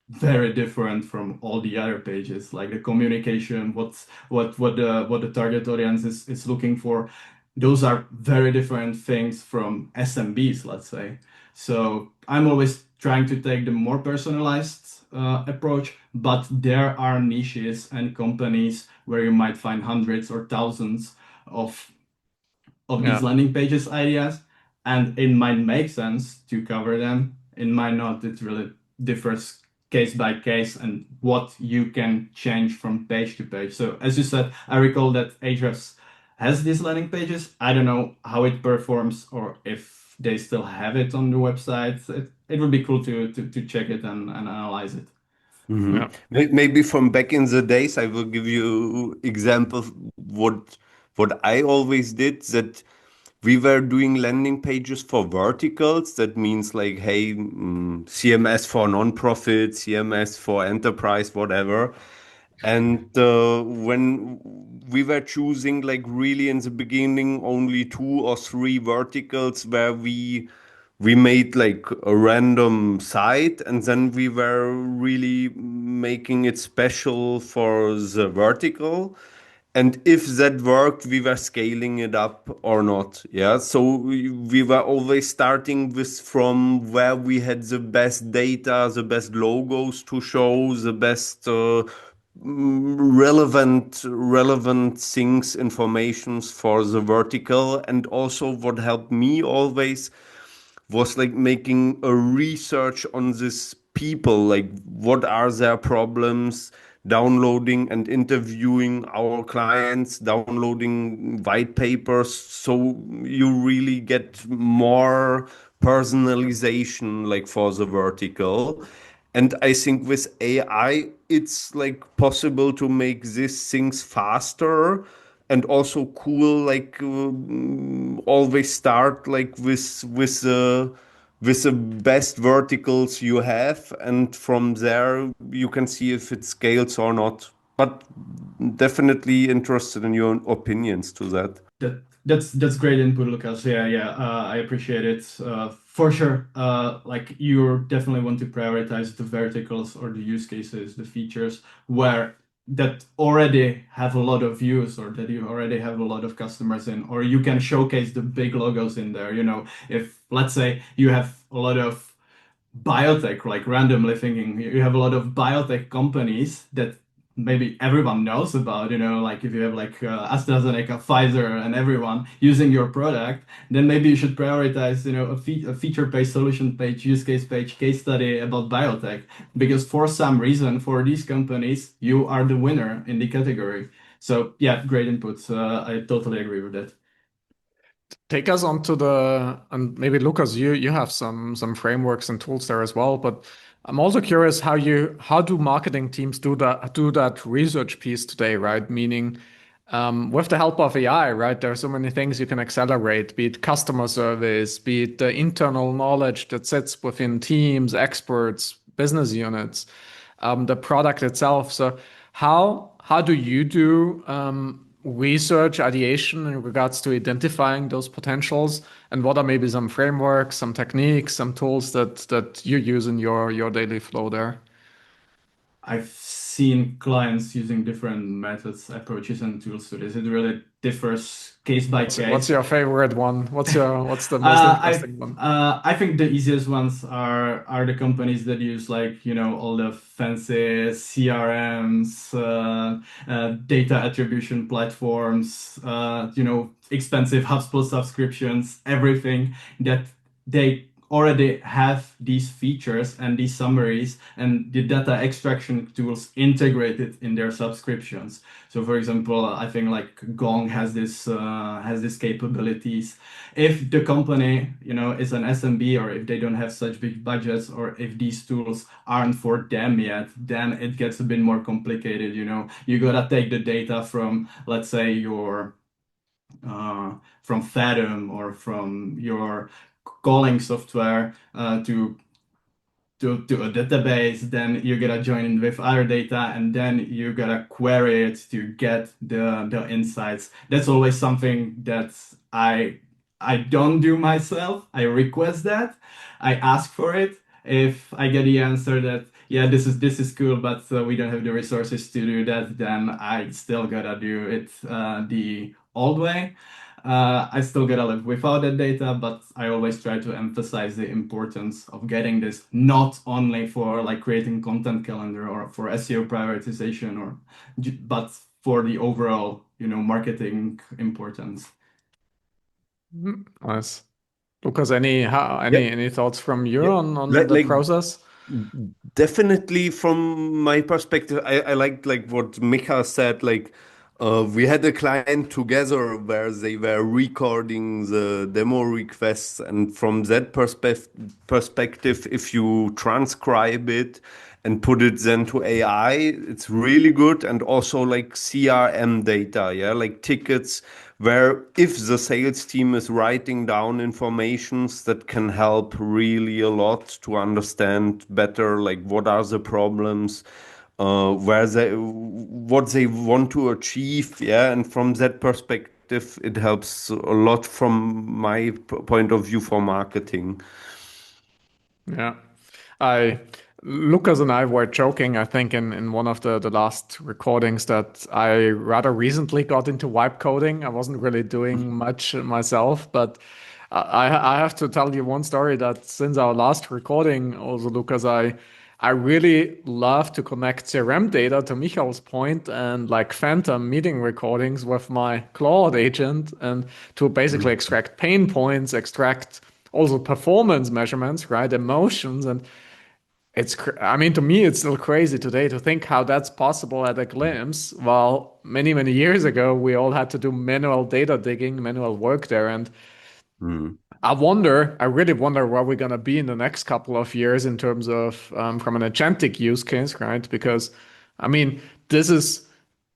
very different from all the other pages, like the communication, what the target audience is looking for. Those are very different things from SMBs, let's say. So I'm always trying to take the more personalized approach, but there are niches and companies where you might find hundreds or thousands of these Yeah. landing pages ideas, and it might make sense to cover them. It might not. It really differs case by case and what you can change from page to page. So as you said, I recall that Ahrefs has these landing pages. I don't know how it performs or if they still have it on the website. It would be cool to check it and analyze it. Yeah. Maybe from back in the days, I will give you examples what I always did that we were doing landing pages for verticals. That means like, hey, CMS for nonprofit, CMS for enterprise, whatever. And when we were choosing, like really in the beginning, only two or three verticals where we made like a random site, and then we were really making it special for the vertical. And if that worked, we were scaling it up or not. Yeah. So we were always starting with from where we had the best data, the best logos to show, the best relevant things, informations for the vertical. And also what helped me always was like making a research on this people, like what are their problems, downloading and interviewing our clients, downloading white papers, so you really get more personalization like for the vertical. And I think with AI it's like possible to make these things faster and also cool, like always start like with the best verticals you have, and from there you can see if it scales or not. but definitely interested in your opinions to that. That's great input, Lucas. Yeah, I appreciate it. For sure. Like you definitely want to prioritize the verticals or the use cases, the features where that already have a lot of use or that you already have a lot of customers in, or you can showcase the big logos in there. If let's say you have a lot of biotech, like randomly thinking, you have a lot of biotech companies that maybe everyone knows about, like if you have like AstraZeneca, Pfizer, and everyone using your product, then maybe you should prioritize, a feature page, solution page, use case page, case study about biotech, because for some reason, for these companies, you are the winner in the category. So yeah, great inputs. I totally agree with that. Take us on to the, and maybe Lucas, you have some frameworks and tools there as well, but I'm also curious how do marketing teams do that research piece today, right? Meaning, with the help of AI, right? There are so many things you can accelerate, be it customer service, be it the internal knowledge that sits within teams, experts, business units, the product itself. So how do you do research ideation in regards to identifying those potentials, and what are maybe some frameworks, some techniques, some tools that you use in your daily flow there? I've seen clients using different methods, approaches, and tools to this. It really differs case by What's case. your favorite one? What's the most I interesting one? I think the easiest ones are the companies that use like all the fancy CRMs, data attribution platforms, expensive HubSpot subscriptions, everything that they already have these features and these summaries and the data extraction tools integrated in their subscriptions. So, for example, I think like Gong has this capabilities. If the company, is an SMB, or if they don't have such big budgets, or if these tools aren't for them yet, then it gets a bit more complicated. You gotta take the data from, let's say, your from Fathom or from your calling software to a database, then you gotta join in with other data, and then you gotta query it to get the insights. That's always something that I don't do myself. I request that. I ask for it. If I get the answer that yeah, this is cool, but we don't have the resources to do that, then I still gotta do it the old way. I still gotta live without that data, but I always try to emphasize the importance of getting this not only for like creating content calendar or for SEO prioritization, but for the overall, marketing importance. Nice. Lucas, any Yeah, any thoughts from you yeah. on Like, the like process? definitely from my perspective, I like what Micha said. Like, we had a client together where they were recording the demo requests, and from that perspective, if you transcribe it and put it then to AI, it's really good. And also like CRM data, yeah, like tickets, where if the sales team is writing down informations that can help really a lot to understand better, like what are the problems, where they what they want to achieve, yeah, and from that perspective, it helps a lot from my point of view for marketing. Yeah. I Lucas and I were joking, I think, in one of the last recordings that I rather recently got into vibe coding. I wasn't really doing much myself, but I have to tell you one story that since our last recording, also Lucas, I really love to connect CRM data to Michal's point and like phantom meeting recordings with my Claude agent and to basically extract pain points, extract also performance measurements, right? Emotions. And I mean, to me, it's still crazy today to think how that's possible at a glimpse. While many, many years ago, we all had to do manual data digging, manual work there. And Mm. I really wonder where we're going to be in the next couple of years in terms of from an agentic use case, right? Because, I mean,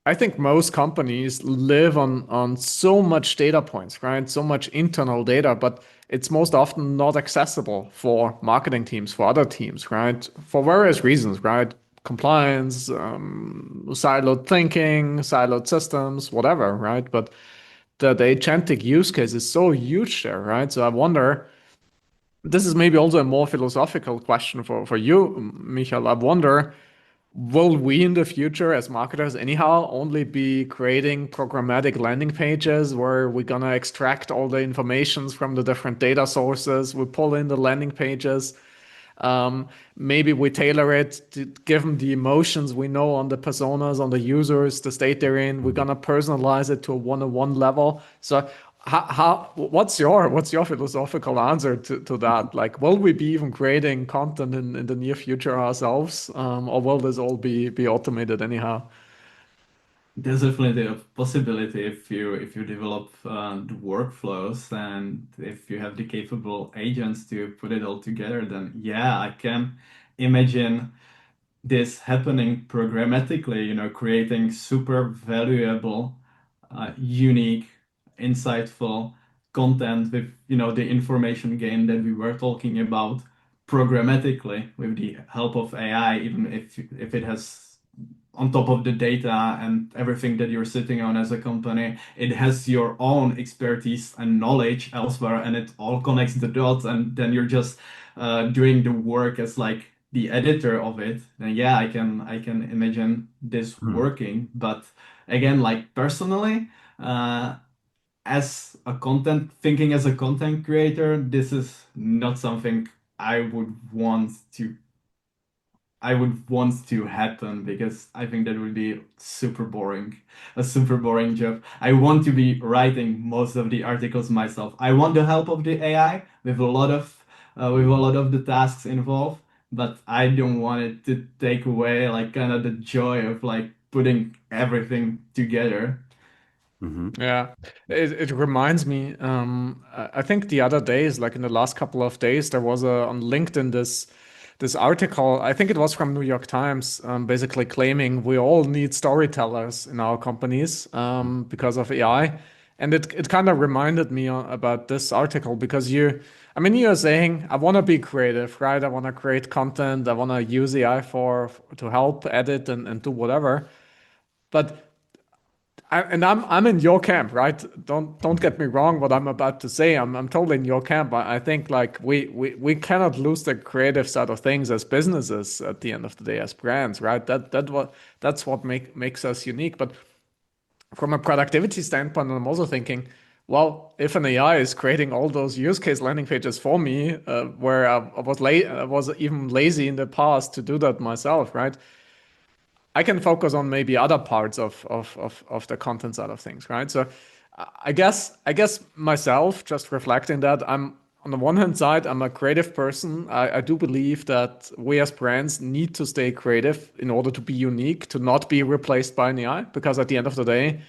I think most companies live on so much data points, right? So much internal data, but it's most often not accessible for marketing teams, for other teams, right? For various reasons, right? compliance, siloed thinking, siloed systems, whatever, right? But the agentic use case is so huge there, right? So I wonder, this is maybe also a more philosophical question for you, Michal. I wonder, will we in the future as marketers anyhow only be creating programmatic landing pages where we're gonna extract all the informations from the different data sources, we pull in the landing pages, maybe we tailor it to give them the emotions we know on the personas, on the users, the state they're in. We're gonna personalize it to a one-on-one level. So what's your philosophical answer to that? Like, will we be even creating content in the near future ourselves, or will this all be automated anyhow? There's definitely a possibility if you develop the workflows and if you have the capable agents to put it all together, then yeah, I can imagine this happening programmatically, creating super valuable, unique, insightful content with, the information gain that we were talking about programmatically with the help of AI, even if it has on top of the data and everything that you're sitting on as a company, it has your own expertise and knowledge elsewhere, and it all connects the dots, and then you're just doing the work as like the editor of it. Then yeah, I can imagine this working. But again, like personally, as a content creator, this is not something I would want to happen, because I think that would be super boring, a super boring job. I want to be writing most of the articles myself. I want the help of the AI with a lot of the tasks involved, but I don't want it to take away like kind of the joy of like putting everything together. Yeah, it reminds me. I think the other days, like in the last couple of days, there was on LinkedIn this article. I think it was from New York Times, basically claiming we all need storytellers in our companies because of AI, and it kind of reminded me about this article because I mean, you're saying I want to be creative, right? I want to create content. I want to use AI to help edit and do whatever, but I'm in your camp, right? Don't get me wrong. What I'm about to say, I'm totally in your camp. I think like we cannot lose the creative side of things as businesses at the end of the day as brands, right? That's what makes us unique. But from a productivity standpoint, I'm also thinking, well, if an AI is creating all those use case landing pages for me, where I was even lazy in the past to do that myself, right? I can focus on maybe other parts of the content side of things, right? So I guess myself, just reflecting that, I'm on the one hand side, I'm a creative person. I do believe that we as brands need to stay creative in order to be unique, to not be replaced by an AI, because at the end of the day,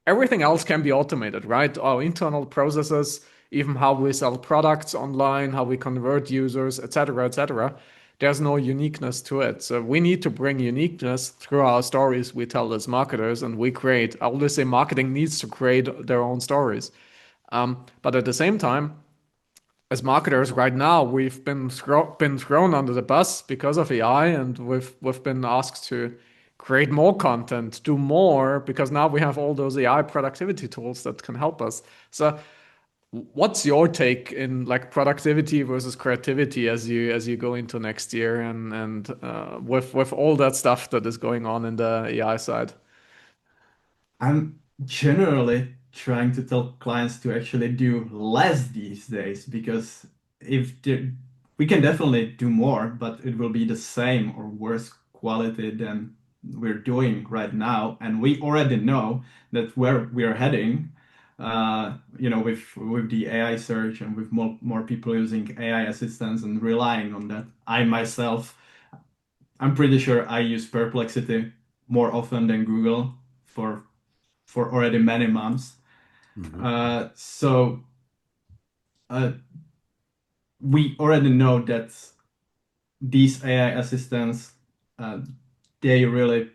everything else can be automated, right? Our internal processes, even how we sell products online, how we convert users, etc., etc. There's no uniqueness to it. So we need to bring uniqueness through our stories we tell as marketers, and we create. I always say marketing needs to create their own stories. But at the same time, as marketers right now, we've been thrown under the bus because of AI, and we've been asked to create more content, do more, because now we have all those AI productivity tools that can help us. So, what's your take in like productivity versus creativity as you go into next year and with all that stuff that is going on in the AI side? I'm generally trying to tell clients to actually do less these days, because if the- we can definitely do more, but it will be the same or worse quality than we're doing right now. And we already know that where we are heading, with the AI search and with more people using AI assistants and relying on that. I'm pretty sure I use Perplexity more often than Google for already many months. So uh, we already know that these AI assistants, uh, they really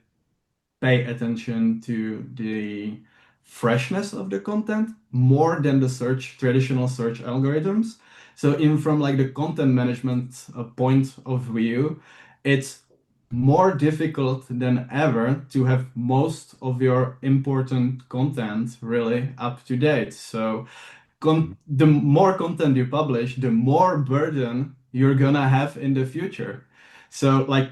pay attention to the freshness of the content more than the traditional search algorithms. So even from like the content management point of view, it's more difficult than ever to have most of your important content really up to date. So the more content you publish, the more burden you're gonna have in the future. So like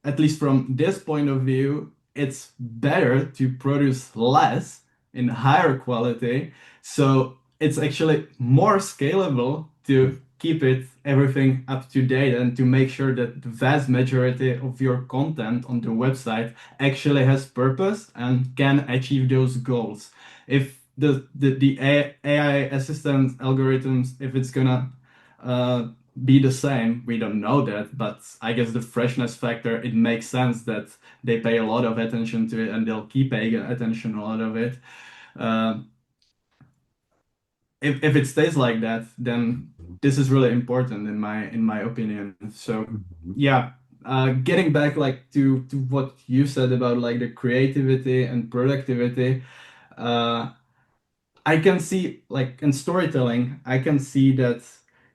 at least from this point of view, it's better to produce less in higher quality. So it's actually more scalable to keep it everything up to date and to make sure that the vast majority of your content on the website actually has purpose and can achieve those goals. If the AI assistant algorithms, if it's gonna uh, be the same. We don't know that, but I guess the freshness factor, it makes sense that they pay a lot of attention to it and they'll keep paying attention a lot of it. Uh, if it stays like that, then this is really important in my opinion. So yeah, getting back like to what you said about like the creativity and productivity, uh, I can see like in storytelling, I can see that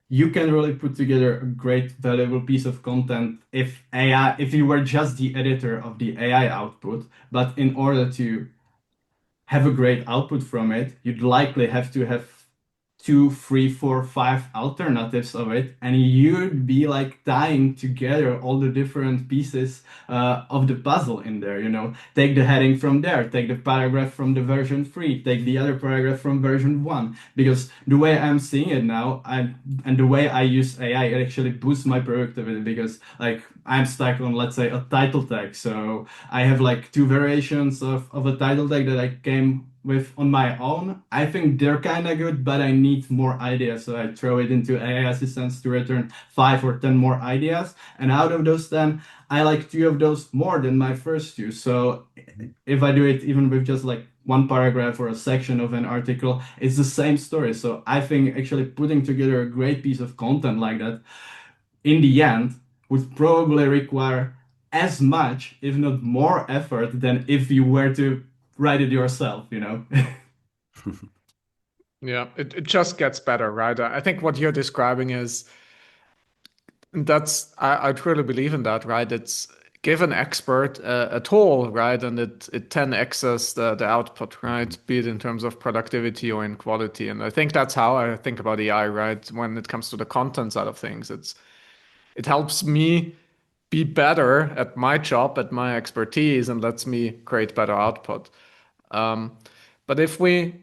you can really put together a great valuable piece of content if you were just the editor of the AI output, but in order to have a great output from it, you'd likely have to have two, three, four, five alternatives of it, and you'd be like tying together all the different pieces of the puzzle in there. You know, take the heading from there, take the paragraph from the version 3, take the other paragraph from version 1. Because the way I'm seeing it now, and the way I use AI, it actually boosts my productivity because like I'm stuck on, let's say, a title tag. So I have like two variations of a title tag that I came with on my own. I think they're kind of good, but I need more ideas. So I throw it into AI assistants to return 5 or 10 more ideas. And out of those 10, I like 2 of those more than my first two. So if I do it even with just like one paragraph or a section of an article, it's the same story. So I think actually putting together a great piece of content like that in the end would probably require as much, if not more effort than if you were to write it yourself, you know? Yeah, it just gets better, right? I think what you're describing is I truly believe in that, right? It's give an expert a tool, right? And it 10x's the output, right? Be it in terms of productivity or in quality. And I think that's how I think about AI, right? When it comes to the content side of things, it helps me be better at my job, at my expertise, and lets me create better output. But if we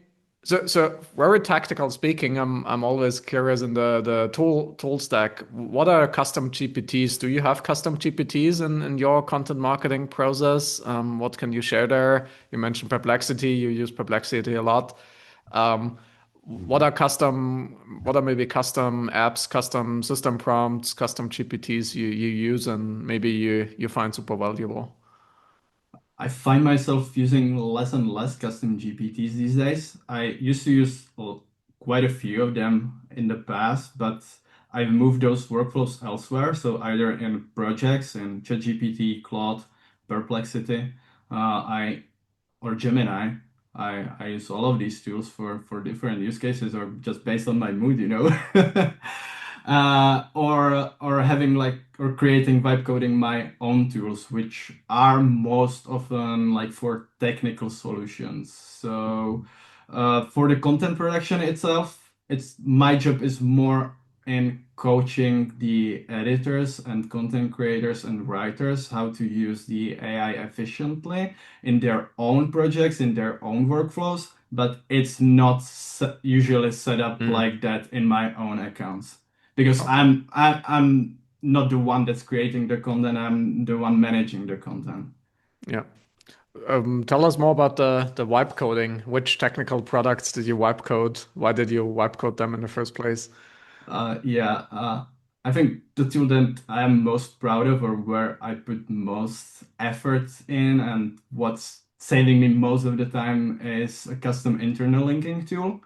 so very tactical speaking, I'm always curious in the tool stack. What are custom GPTs? Do you have custom GPTs in your content marketing process? What can you share there? You mentioned Perplexity. You use Perplexity a lot. Um, what are maybe custom apps, custom system prompts, custom GPTs you use and maybe you find super valuable? I find myself using less and less custom GPTs these days. I used to use quite a few of them in the past, but I've moved those workflows elsewhere. So either in projects in ChatGPT, Claude, Perplexity, I or Gemini. I use all of these tools for different use cases or just based on my mood, you know. Or having like or creating vibe coding my own tools, which are most often like for technical solutions. So for the content production itself, it's my job is more in coaching the editors and content creators and writers how to use the AI efficiently in their own projects, in their own workflows, but it's not usually set up Mm, like that in my own accounts because okay. I'm not the one that's creating the content, I'm the one managing the content. Yeah. Tell us more about the wipe coding. Which technical products did you wipe code? Why did you wipe code them in the first place? Yeah, I think the tool that I'm most proud of or where I put most effort in and what's saving me most of the time is a custom internal linking tool.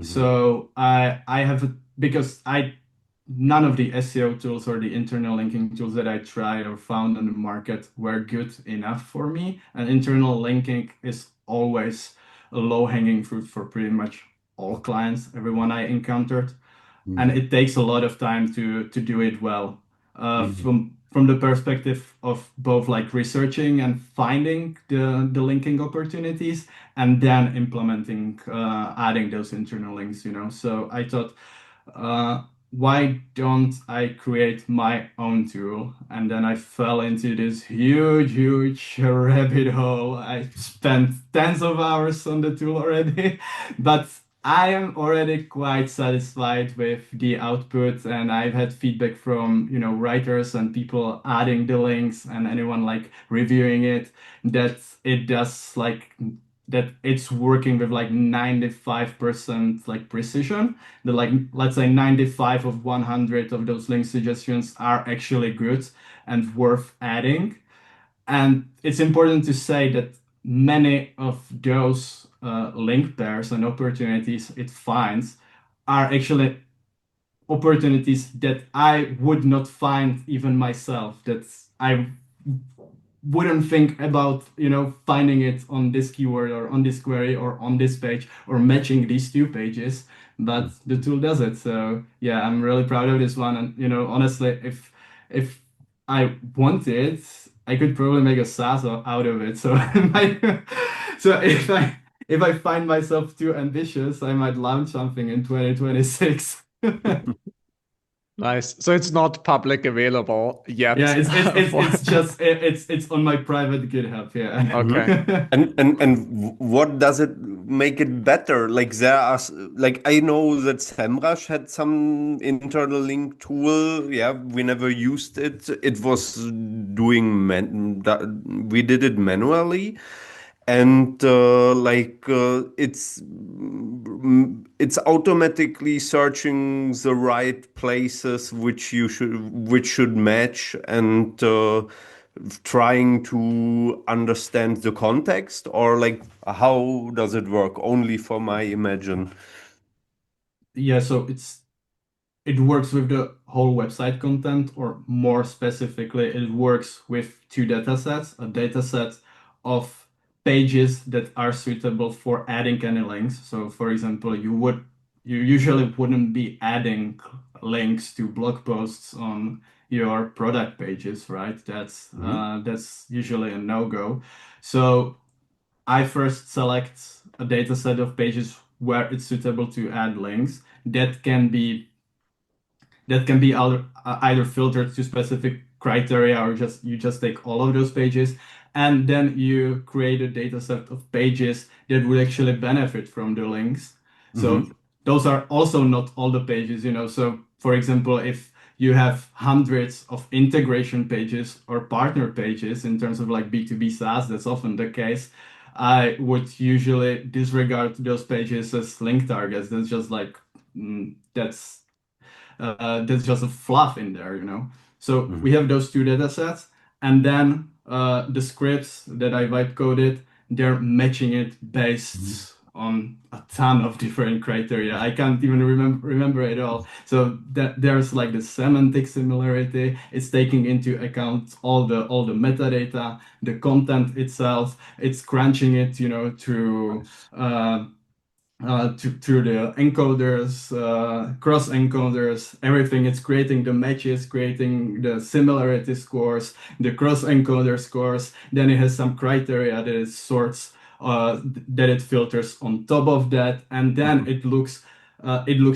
So I have because I none of the SEO tools or the internal linking tools that I tried or found on the market were good enough for me. And internal linking is always a low-hanging fruit for pretty much all clients, everyone I encountered, and it takes a lot of time to do it well. from the perspective of both like researching and finding the linking opportunities and then implementing, adding those internal links, So I thought, why don't I create my own tool? And then I fell into this huge rabbit hole. I spent tens of hours on the tool already, but I am already quite satisfied with the output, and I've had feedback from, writers and people adding the links and anyone like reviewing it that it does like that it's working with like 95% like precision. The like let's say 95 of 100 of those link suggestions are actually good and worth adding. And it's important to say that many of those link pairs and opportunities it finds are actually opportunities that I would not find even myself, that I wouldn't think about, finding it on this keyword or on this query or on this page or matching these two pages, but the tool does it. So yeah, I'm really proud of this one. And honestly, if I wanted, I could probably make a SaaS out of it. So so if I find myself too ambitious, I might launch something in 2026. Nice. So it's not public available yet. Yeah, for- it's just it's on my private GitHub. Yeah. Okay. And what does it make it better? Like there are like I know that SEMrush had some internal link tool. Yeah, we never used it. It was doing we did it manually, and it's automatically searching the right places which should match, and trying to understand the context, or like how does it work only for my imagine? Yeah, so it works with the whole website content, or more specifically, it works with two datasets, a dataset of pages that are suitable for adding any links. So for example, you usually wouldn't be adding links to blog posts on your product pages, right? That's usually a no-go. So I first select a dataset of pages where it's suitable to add links. That can be either filtered to specific criteria, or you just take all of those pages, and then you create a data set of pages that would actually benefit from the links. So those are also not all the pages, So for example, if you have hundreds of integration pages or partner pages in terms of like B2B SaaS, that's often the case. I would usually disregard those pages as link targets. That's just like that's just a fluff in there, So we have those two data sets, and then the scripts that I vibe coded, they're matching it based on a ton of different criteria. I can't even remember it all. So that there's like the semantic similarity. It's taking into account all the metadata, the content itself. It's crunching it, through the encoders, cross encoders, everything. It's creating the matches, creating the similarity scores, the cross encoder scores. Then it has some criteria that it sorts, that it filters on top of that, and then it looks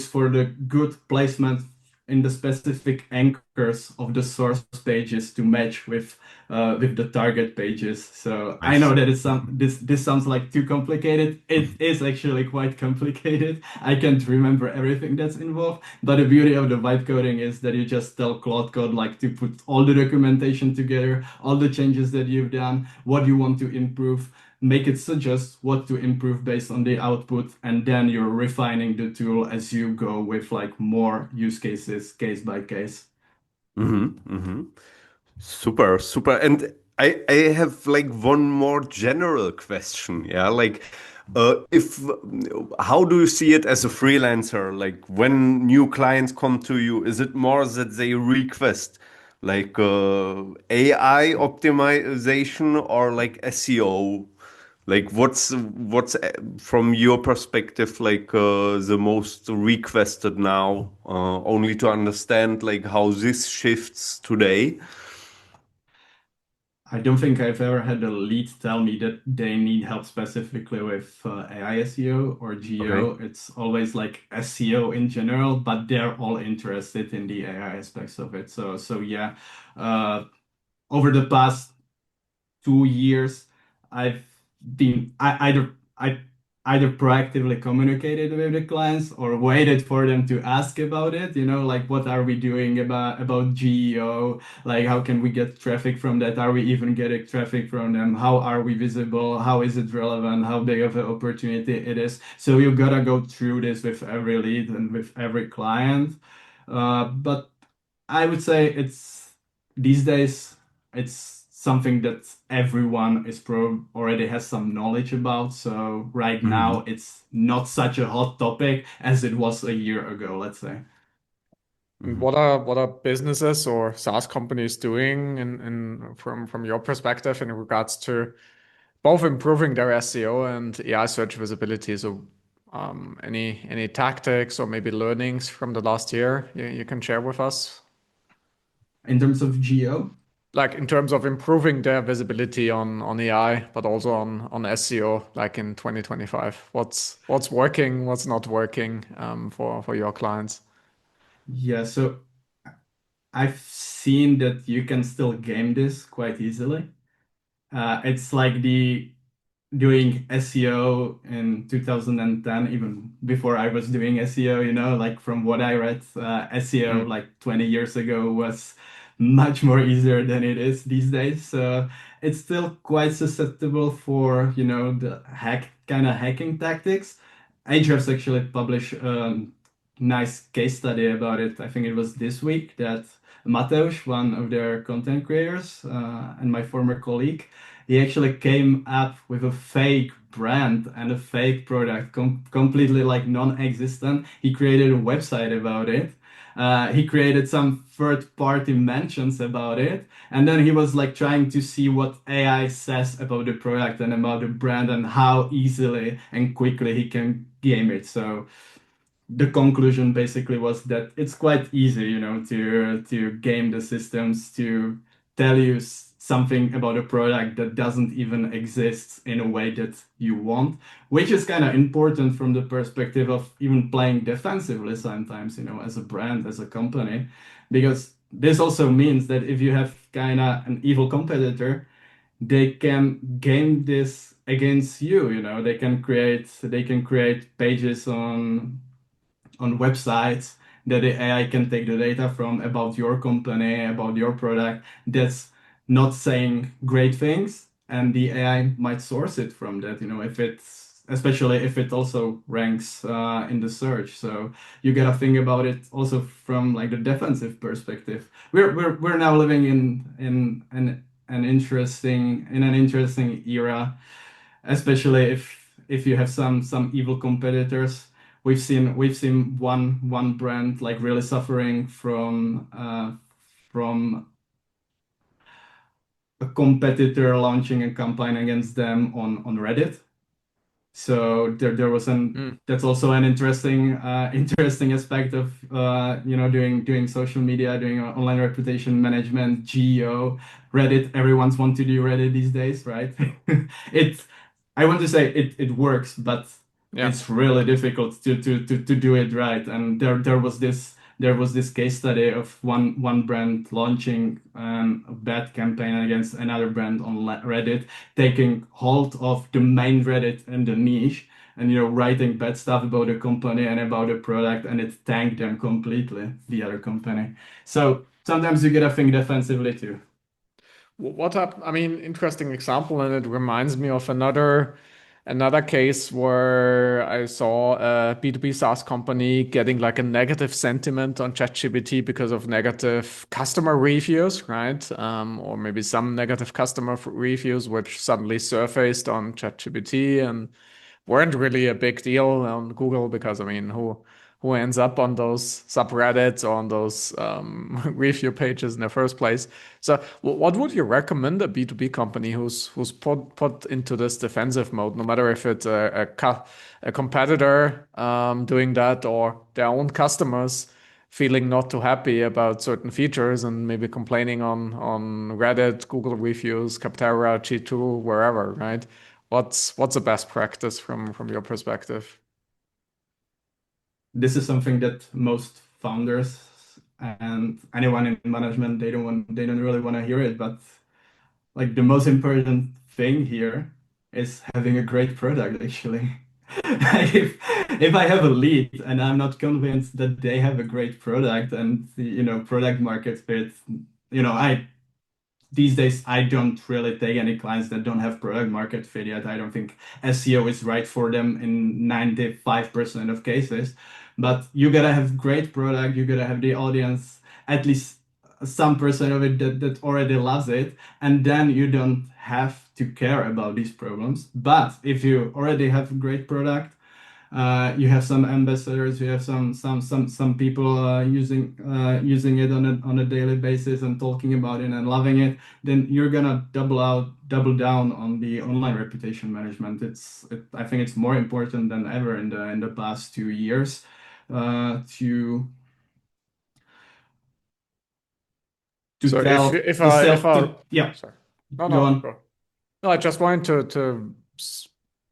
for the good placement in the specific anchors of the source pages to match with the target pages. So I know that this sounds like too complicated. It is actually quite complicated. I can't remember everything that's involved, but the beauty of the vibe coding is that you just tell Claude Code like to put all the documentation together, all the changes that you've done, what you want to improve, make it suggest what to improve based on the output, and then you're refining the tool as you go with like more use cases, case by case. Super, super. And I have like one more general question. Yeah, like if how do you see it as a freelancer? Like when new clients come to you, is it more that they request like AI optimization or like SEO? Like what's from your perspective like the most requested now? Only to understand like how this shifts today. I don't think I've ever had a lead tell me that they need help specifically with AI SEO or Okay. GEO. It's always like SEO in general, but they're all interested in the AI aspects of it. So yeah, uh, over the past 2 years, I've been I either proactively communicated with the clients or waited for them to ask about it. Like what are we doing about GEO? Like how can we get traffic from that? Are we even getting traffic from them? How are we visible? How is it relevant? How big of an opportunity it is? So you gotta go through this with every lead and with every client. But I would say it's these days it's something that everyone is pro already has some knowledge about. So right Mhm. now it's not such a hot topic as it was a year ago, let's say. And Mhm. what are businesses or SaaS companies doing in from your perspective in regards to both improving their SEO and AI search visibility? So any tactics or maybe learnings from the last year you can share with us? In terms of geo, Like in terms of improving their visibility on AI, but also on SEO, like in 2025. What's working, what's not working for your clients? yeah, so I've seen that you can still game this quite easily. It's like the doing SEO in 2010, even before I was doing SEO, like from what I read, SEO Mm. like 20 years ago was much more easier than it is these days. So it's still quite susceptible for, the kind of hacking tactics. Ahrefs actually published a nice case study about it. I think it was this week that Mateusz, one of their content creators, and my former colleague, he actually came up with a fake brand and a fake product, completely like non-existent. He created a website about it. He created some third-party mentions about it, and then he was like trying to see what AI says about the product and about the brand and how easily and quickly he can game it. So the conclusion basically was that it's quite easy, to game the systems to tell you something about a product that doesn't even exist in a way that you want, which is kind of important from the perspective of even playing defensively sometimes, as a brand, as a company, because this also means that if you have kind of an evil competitor, they can game this against you, they can create pages on websites that the AI can take the data from about your company, about your product, that's not saying great things, and the AI might source it from that, if it's especially if it also ranks in the search. So you gotta think about it also from like the defensive perspective. We're now living in an interesting era, especially if you have some evil competitors. We've seen one brand like really suffering from a competitor launching a campaign against them on Reddit. So there was an Mm. that's also an interesting aspect of doing social media, doing online reputation management, geo, Reddit. Everyone's want to do Reddit these days, right? It I want to say it works, but Yeah. it's really difficult to do it right. And there was this case study of one brand launching a bad campaign against another brand on Reddit, taking hold of the main Reddit and the niche, and writing bad stuff about the company and about the product, and it tanked them completely, the other company. So sometimes you gotta think defensively too. I mean, interesting example, and it reminds me of another case where I saw a B2B SaaS company getting like a negative sentiment on ChatGPT because of negative customer reviews, right? Or maybe some negative customer reviews which suddenly surfaced on ChatGPT and weren't really a big deal on Google because I mean, who ends up on those subreddits or on those review pages in the first place? So, what would you recommend a B2B company who's put into this defensive mode, no matter if it's a competitor doing that or their own customers? feeling not too happy about certain features and maybe complaining on Reddit, Google reviews, Capterra, G2, wherever, right? What's the best practice from your perspective? This is something that most founders and anyone in management, they don't really want to hear it, but like the most important thing here is having a great product actually. If I have a lead and I'm not convinced that they have a great product and product market fit, I these days I don't really take any clients that don't have product market fit yet. I don't think SEO is right for them in 95% of cases. But you gotta have great product, you gotta have the audience, at least some percent of it that already loves it, and then you don't have to care about these problems. But if you already have a great product, you have some ambassadors, you have some people using it on a daily basis and talking about it and loving it, then you're gonna double down on the online reputation management. I think it's more important than ever in the past 2 years to So tell if to I sell to yeah, sorry. No, go no, on. go. No, I just wanted to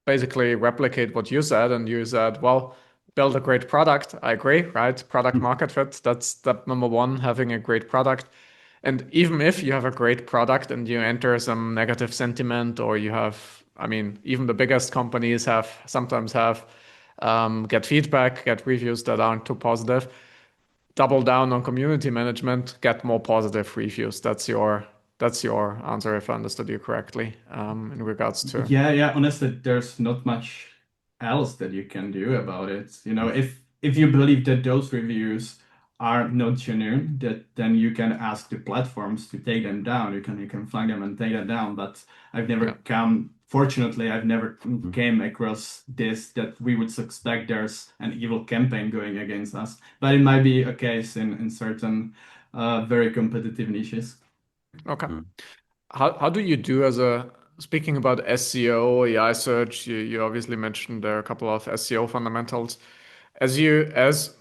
basically replicate what you said, and you said, well, build a great product. I agree, right? Product market fit. That's step number one, having a great product. And even if you have a great product and you enter some negative sentiment, or you have, I mean, even the biggest companies sometimes have get feedback, get reviews that aren't too positive. Double down on community management, get more positive reviews. That's your answer, if I understood you correctly, in regards to. Yeah. Honestly, there's not much else that you can do about it. If you believe that those reviews are not genuine, that then you can ask the platforms to take them down. You can flag them and take them down. But Yeah. fortunately, I've never came across this that we would suspect there's an evil campaign going against us. But it might be a case in certain very competitive niches. Okay. How do you do speaking about SEO, AI search, you obviously mentioned there are a couple of SEO fundamentals. As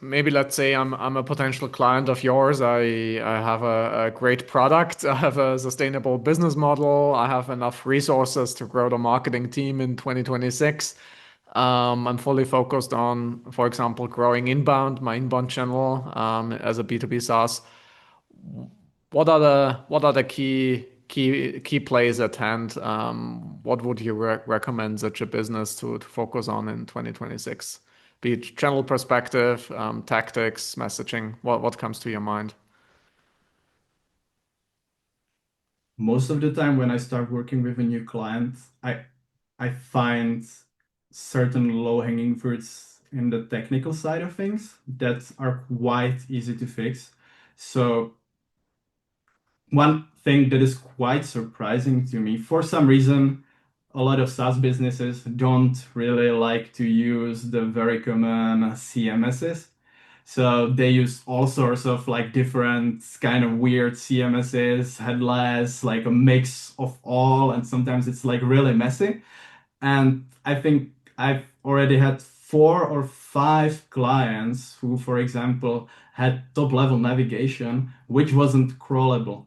maybe let's say I'm a potential client of yours, I have a great product, I have a sustainable business model, I have enough resources to grow the marketing team in 2026. I'm fully focused on, for example, growing my inbound channel, as a B2B SaaS. What are the key plays at hand? What would you recommend such a business to focus on in 2026? Be it channel perspective, tactics, messaging. What comes to your mind? Most of the time when I start working with a new client, I find certain low-hanging fruits in the technical side of things that are quite easy to fix. So one thing that is quite surprising to me, for some reason, a lot of SaaS businesses don't really like to use the very common CMSs. So they use all sorts of like different kind of weird CMSs, headless, like a mix of all, and sometimes it's like really messy. And I think I've already had 4 or 5 clients who, for example, had top level navigation, which wasn't crawlable,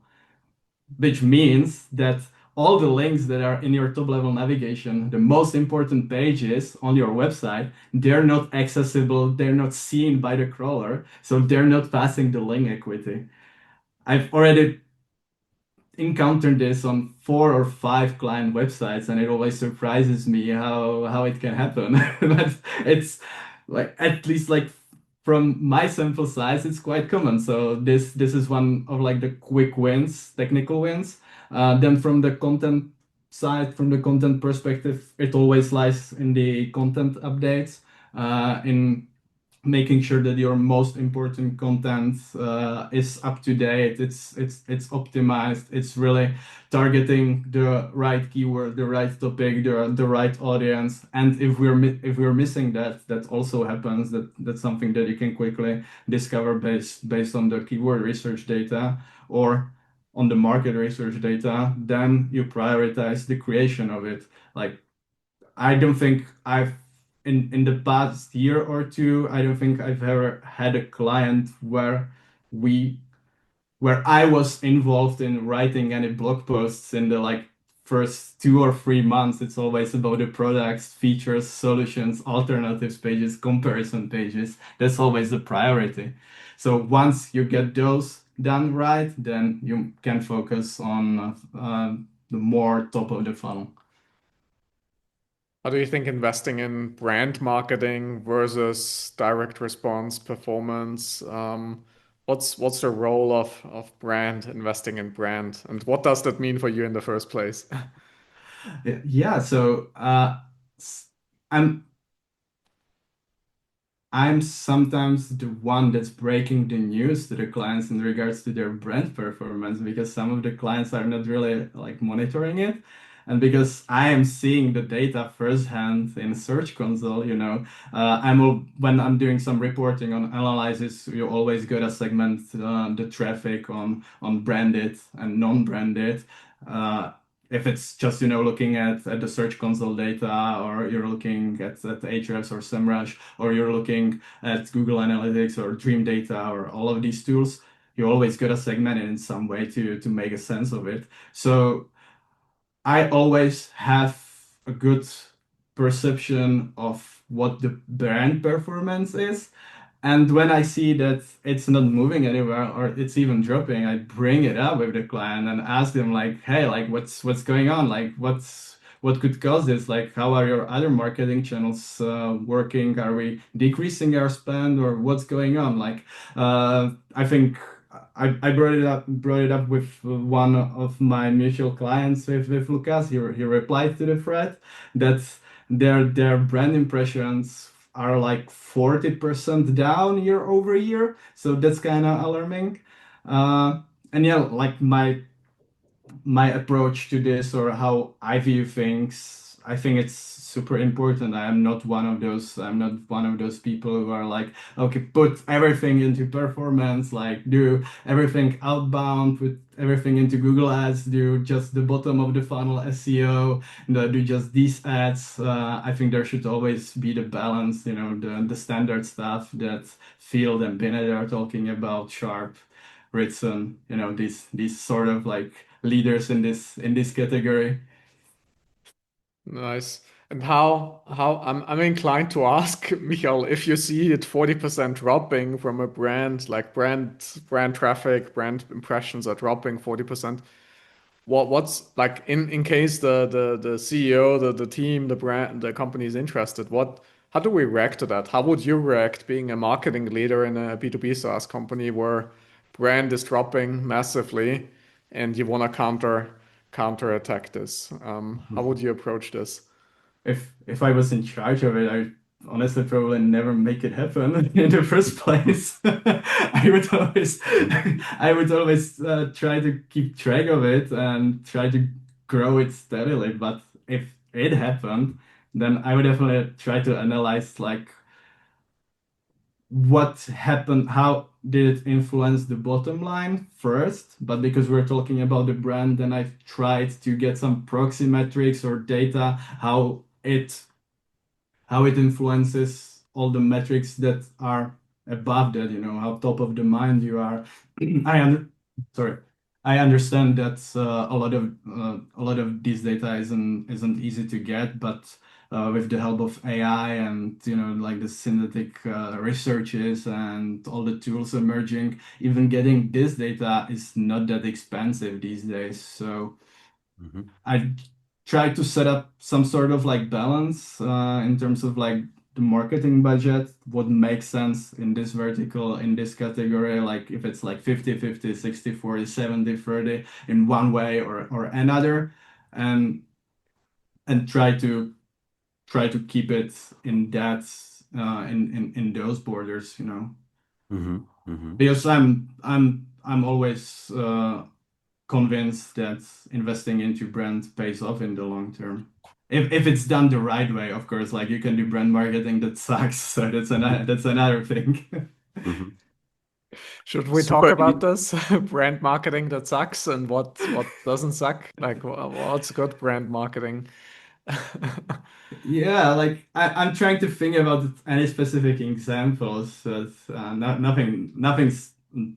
which means that all the links that are in your top level navigation, the most important pages on your website, they're not accessible, they're not seen by the crawler, so they're not passing the link equity. I've already encountered this on 4 or 5 client websites, and it always surprises me how it can happen. But it's like, at least like from my sample size, it's quite common. So this is one of like the quick wins, technical wins. Then from the content side, from the content perspective, it always lies in the content updates, in making sure that your most important content is up to date. It's optimized. It's really targeting the right keyword, the right topic, the right audience. And if we're missing that also happens. That's something that you can quickly discover based on the keyword research data or on the market research data. Then you prioritize the creation of it. Like, I don't think I've in the past year or two, I don't think I've ever had a client we where I was involved in writing any blog posts in the like first 2 or 3 months. It's always about the products, features, solutions, alternatives pages, comparison pages. That's always the priority. So once you get those done right, then you can focus on the more top of the funnel. How do you think investing in brand marketing versus direct response performance? What's the role of brand, investing in brand, and what does that mean for you in the first place? Yeah, so s- I'm I'm sometimes the one that's breaking the news to the clients in regards to their brand performance because some of the clients are not really like monitoring it. And because I am seeing the data firsthand in Search Console, when I'm doing some reporting on analysis, you always gotta segment the traffic on branded and non-branded. Uh, if it's just looking at the Search Console data, or you're looking at Ahrefs or SEMrush, or you're looking at Google Analytics or Dream Data or all of these tools, you always gotta segment it in some way to make a sense of it. So I always have a good perception of what the brand performance is. And when I see that it's not moving anywhere or it's even dropping, I bring it up with the client and ask them like, hey, like what's going on? Like what could cause this? Like how are your other marketing channels working? Are we decreasing our spend or what's going on? Like I think I brought it up with one of my mutual clients with Lucas. He replied to the thread that their brand impressions are like 40% down year over year. So that's kind of alarming. And yeah, like my approach to this or how I view things, I think it's super important. I'm not one of those people who are like, okay, put everything into performance, like do everything outbound, put everything into Google Ads, do just the bottom of the funnel SEO, do just these ads. I think there should always be the balance, the standard stuff that Field and Binet are talking about, Sharp, Ritson, these sort of like leaders in this category. Nice. And how I'm inclined to ask Michal, if you see it 40% dropping from a brand, like brand traffic, brand impressions are dropping 40%. What's like in case the CEO, the team, the brand, the company is interested, how do we react to that? How would you react being a marketing leader in a B2B SaaS company where brand is dropping massively and you want to counter attack this? How would you approach this? If I was in charge of it, I honestly probably never make it happen in the first place. I would always try to keep track of it and try to grow it steadily. But if it happened, then I would definitely try to analyze like what happened, how did it influence the bottom line first, but because we're talking about the brand, then I've tried to get some proxy metrics or data, how it influences all the metrics that are above that, how top of the mind you are. I under sorry. I understand that a lot of this data isn't easy to get, but with the help of AI and like the synthetic researches and all the tools emerging, even getting this data is not that expensive these days. So Mhm. I try to set up some sort of like balance in terms of like the marketing budget, what makes sense in this vertical, in this category, like if it's like 50-50, 60-40, 70-30 in one way or another, and try to keep it in that in those borders. Mhm. Mhm. Because I'm always convinced that investing into brand pays off in the long term. If it's done the right way, of course, like you can do brand marketing that sucks, so that's another thing. Mhm. Should we talk Super. about this brand marketing that sucks and what doesn't suck? Like what's good brand marketing? Yeah, like I'm trying to think about any specific examples, but nothing's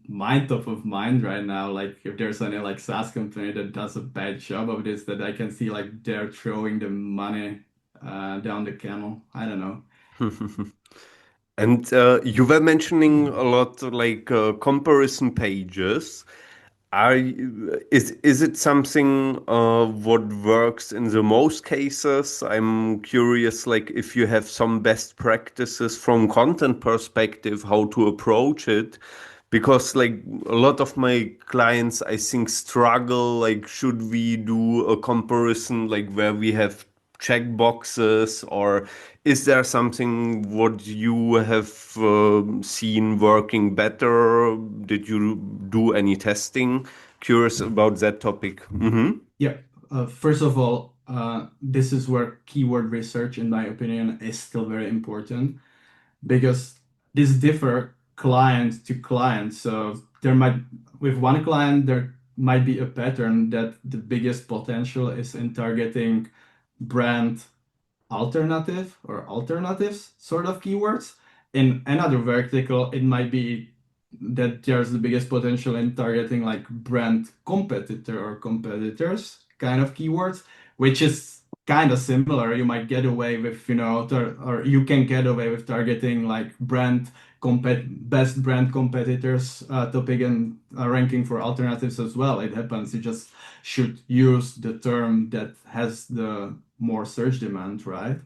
mind top of mind right now. Like if there's any like SaaS company that does a bad job of this, that I can see like they're throwing the money down the canal. I don't know. And you were mentioning a lot like comparison pages. Is it something what works in the most cases? I'm curious, like if you have some best practices from content perspective, how to approach it, because like a lot of my clients, I think struggle. Like, should we do a comparison like where we have check boxes, or is there something what you have seen working better? Did you do any testing? Curious about that topic. Yeah. First of all, this is where keyword research, in my opinion, is still very important because this differ client to client. So there might, with one client, there might be a pattern that the biggest potential is in targeting brand alternative or alternatives sort of keywords. In another vertical, it might be that there's the biggest potential in targeting like brand competitor or competitors kind of keywords, which is kind of similar. You might get away with, or you can get away with targeting like best brand competitors topic and ranking for alternatives as well. It happens. You just should use the term that has the more search demand, right?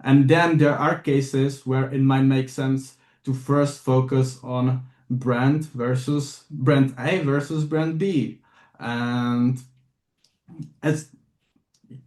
And then there are cases where it might make sense to first focus on brand A versus brand B. And as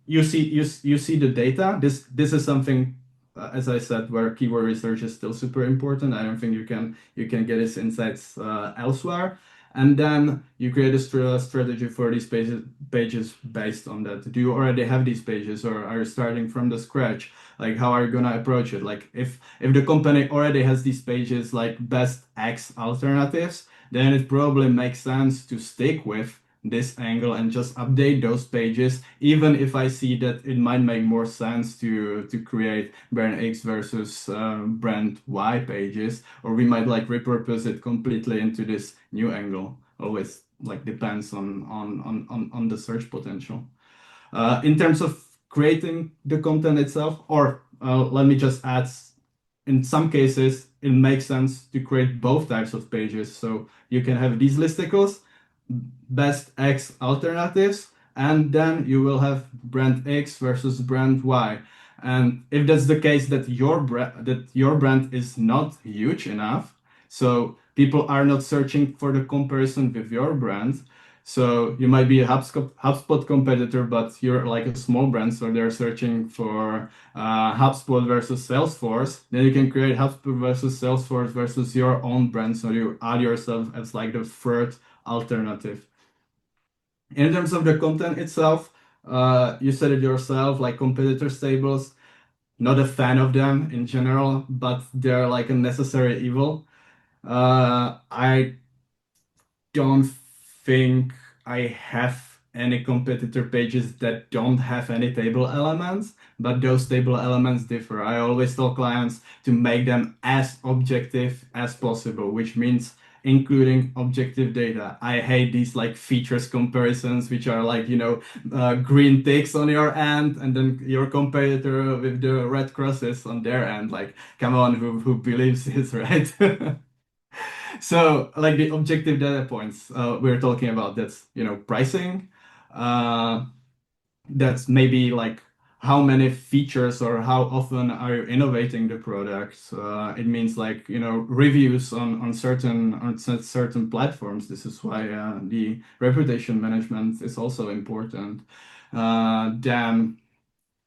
you see the data, this is something, as I said, where keyword research is still super important. I don't think you can get its insights elsewhere. And then you create a strategy for these pages based on that. Do you already have these pages, or are you starting from the scratch? Like, how are you gonna approach it? Like, if the company already has these pages, like best X alternatives, then it probably makes sense to stick with this angle and just update those pages, even if I see that it might make more sense to create brand X versus brand Y pages, or we might like repurpose it completely into this new angle. Always like depends on the search potential. In terms of creating the content itself, or let me just add, in some cases, it makes sense to create both types of pages. So you can have these listicles, best X alternatives, and then you will have brand X versus brand Y. And if that's the case, that your brand is not huge enough, so people are not searching for the comparison with your brand. So you might be a HubSpot competitor, but you're like a small brand, so they're searching for HubSpot versus Salesforce. Then you can create HubSpot versus Salesforce versus your own brand, so you add yourself as like the third alternative. In terms of the content itself, you said it yourself, like competitor tables, not a fan of them in general, but they're like a necessary evil. I don't think I have any competitor pages that don't have any table elements, but those table elements differ. I always tell clients to make them as objective as possible, which means including objective data. I hate these like features comparisons, which are like, green ticks on your end and then your competitor with the red crosses on their end. Like, come on, who believes this, right? So, like the objective data points we're talking about, that's, pricing. Uh, that's maybe like how many features or how often are you innovating the products. It means like, reviews on certain platforms. This is why the reputation management is also important. Then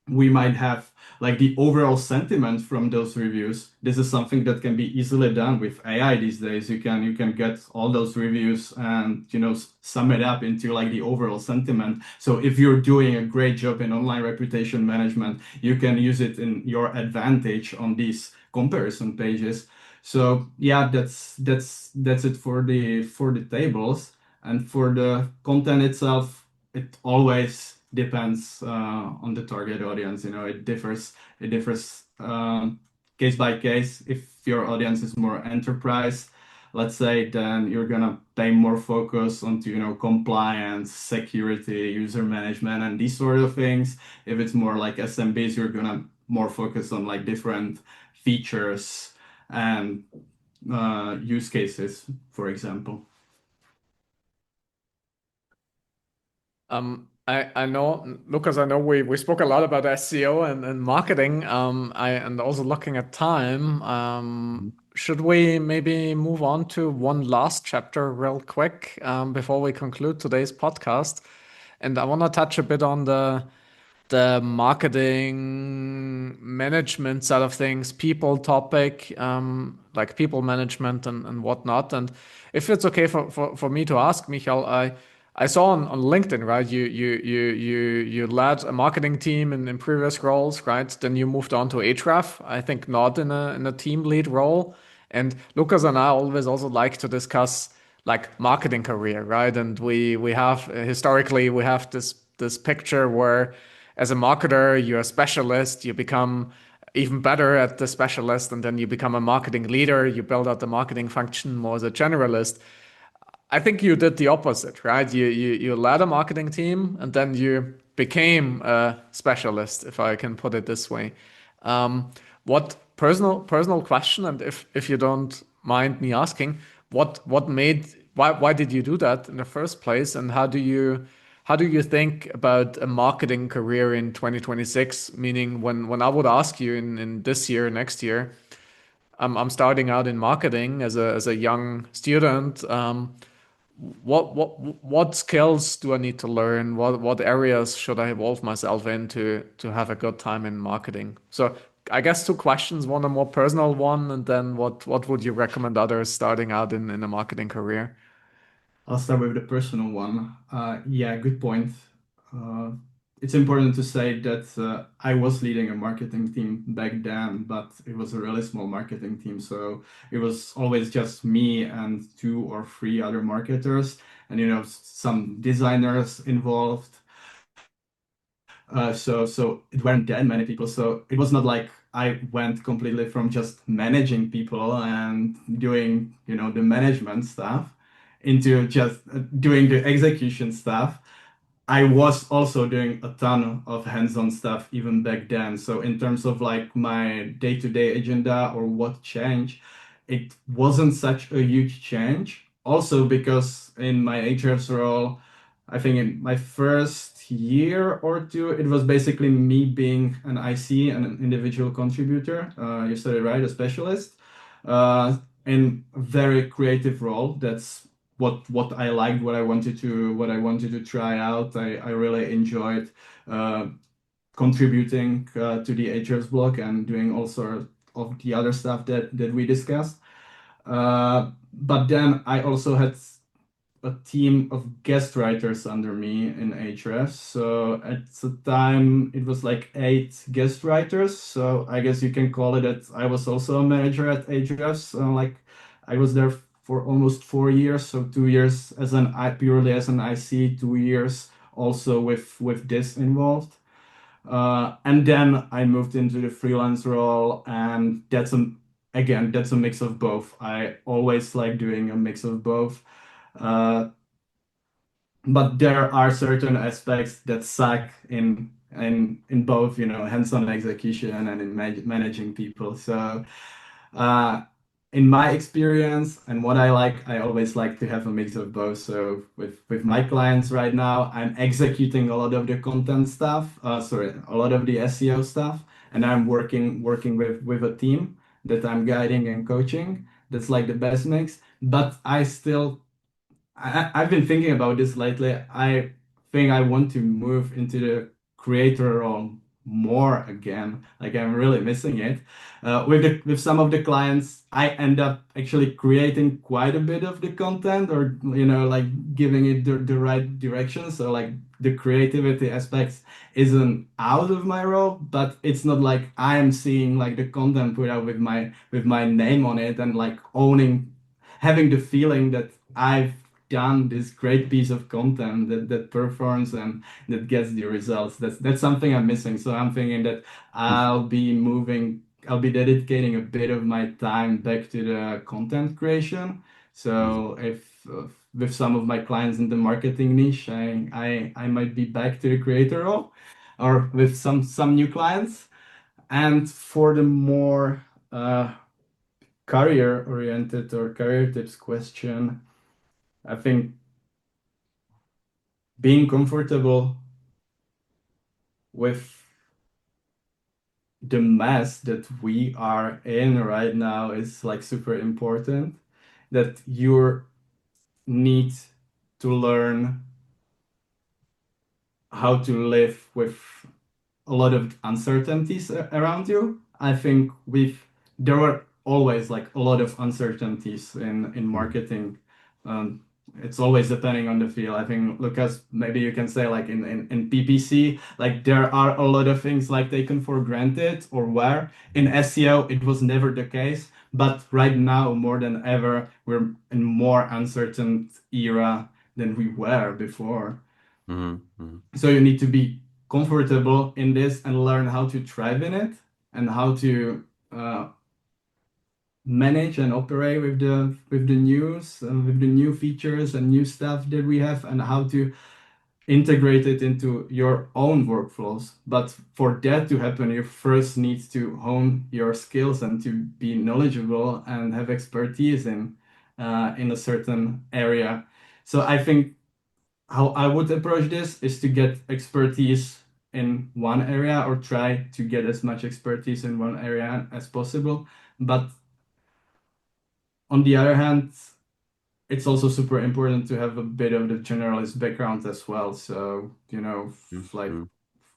we might have like the overall sentiment from those reviews. This is something that can be easily done with AI these days. You can get all those reviews and sum it up into like the overall sentiment. So if you're doing a great job in online reputation management, you can use it in your advantage on these comparison pages. So yeah, that's it for the tables. And for the content itself, it always depends on the target audience. It differs. It differs case by case. If your audience is more enterprise, let's say, then you're gonna pay more focus onto, compliance, security, user management, and these sort of things. If it's more like SMBs, you're gonna more focus on like different features and use cases, for example. I know, Lucas, I know we spoke a lot about SEO and marketing. And also looking at time, should we maybe move on to one last chapter real quick before we conclude today's podcast? And I want to touch a bit on the marketing management side of things, people topic, like people management and whatnot. And if it's okay for me to ask, Michal, I saw on LinkedIn, right? You led a marketing team in previous roles, right? Then you moved on to Ahrefs, I think not in a team lead role. And Lucas and I always also like to discuss like marketing career, right? And we have historically we have this picture where as a marketer you're a specialist, you become even better at the specialist, and then you become a marketing leader, you build out the marketing function more as a generalist. I think you did the opposite, right? You led a marketing team and then you became a specialist, if I can put it this way. What personal question, and if you don't mind me asking, what made why did you do that in the first place, and how do you think about a marketing career in 2026? Meaning when I would ask you in this year, next year, I'm starting out in marketing as a young student. What skills do I need to learn? What areas should I evolve myself in to have a good time in marketing? So I guess two questions, one a more personal one, and then what would you recommend others starting out in a marketing career? I'll start with the personal one. Yeah, good point. Uh, it's important to say that I was leading a marketing team back then, but it was a really small marketing team. So it was always just me and two or three other marketers, and some designers involved. So it weren't that many people. So it was not like I went completely from just managing people and doing, the management stuff into just doing the execution stuff. I was also doing a ton of hands-on stuff even back then. So in terms of like my day-to-day agenda or what changed, it wasn't such a huge change. Also because in my Ahrefs role, I think in my first year or two, it was basically me being an IC and an individual contributor. You said it right, a specialist, in a very creative role. That's what I liked, what I wanted to try out. I really enjoyed uh, contributing to the Ahrefs blog and doing all sorts of the other stuff that we discussed. But then I also had a team of guest writers under me in Ahrefs. So at the time, it was like 8 guest writers. So I guess you can call it that I was also a manager at Ahrefs. Like I was there for almost 4 years. So 2 years as purely as an IC, 2 years also with this involved. And then I moved into the freelance role, and that's a mix of both. I always like doing a mix of both. Uh, but there are certain aspects that suck in both, hands-on execution and in managing people. So uh, in my experience and what I like, I always like to have a mix of both. So with my clients right now, I'm executing a lot of the content stuff, a lot of the SEO stuff, and I'm working with a team that I'm guiding and coaching. That's like the best mix. But I've been thinking about this lately. I think I want to move into the creator role more again. Like I'm really missing it. With some of the clients, I end up actually creating quite a bit of the content, or like giving it the right direction. So like the creativity aspects isn't out of my role, but it's not like I am seeing like the content put out with my name on it and like owning, having the feeling that I've done this great piece of content that performs and that gets the results. That's something I'm missing. So I'm thinking that I'll be dedicating a bit of my time back to the content creation. So if with some of my clients in the marketing niche, I might be back to the creator role, or with some new clients. And for the more career oriented or career tips question, I think being comfortable with the mess that we are in right now is like super important. That you need to learn how to live with a lot of uncertainties around you. I think there were always like a lot of uncertainties in marketing. Um, it's always depending on the field. I think, Lucas, maybe you can say like in PPC, like there are a lot of things like taken for granted, or where in SEO it was never the case. But right now, more than ever, we're in more uncertain era than we were before. So you need to be comfortable in this and learn how to thrive in it, and how to manage and operate with the news, with the new features and new stuff that we have, and how to integrate it into your own workflows. But for that to happen, you first need to hone your skills and to be knowledgeable and have expertise in a certain area. So I think how I would approach this is to get expertise in one area, or try to get as much expertise in one area as possible. But on the other hand, it's also super important to have a bit of the generalist background as well. So, like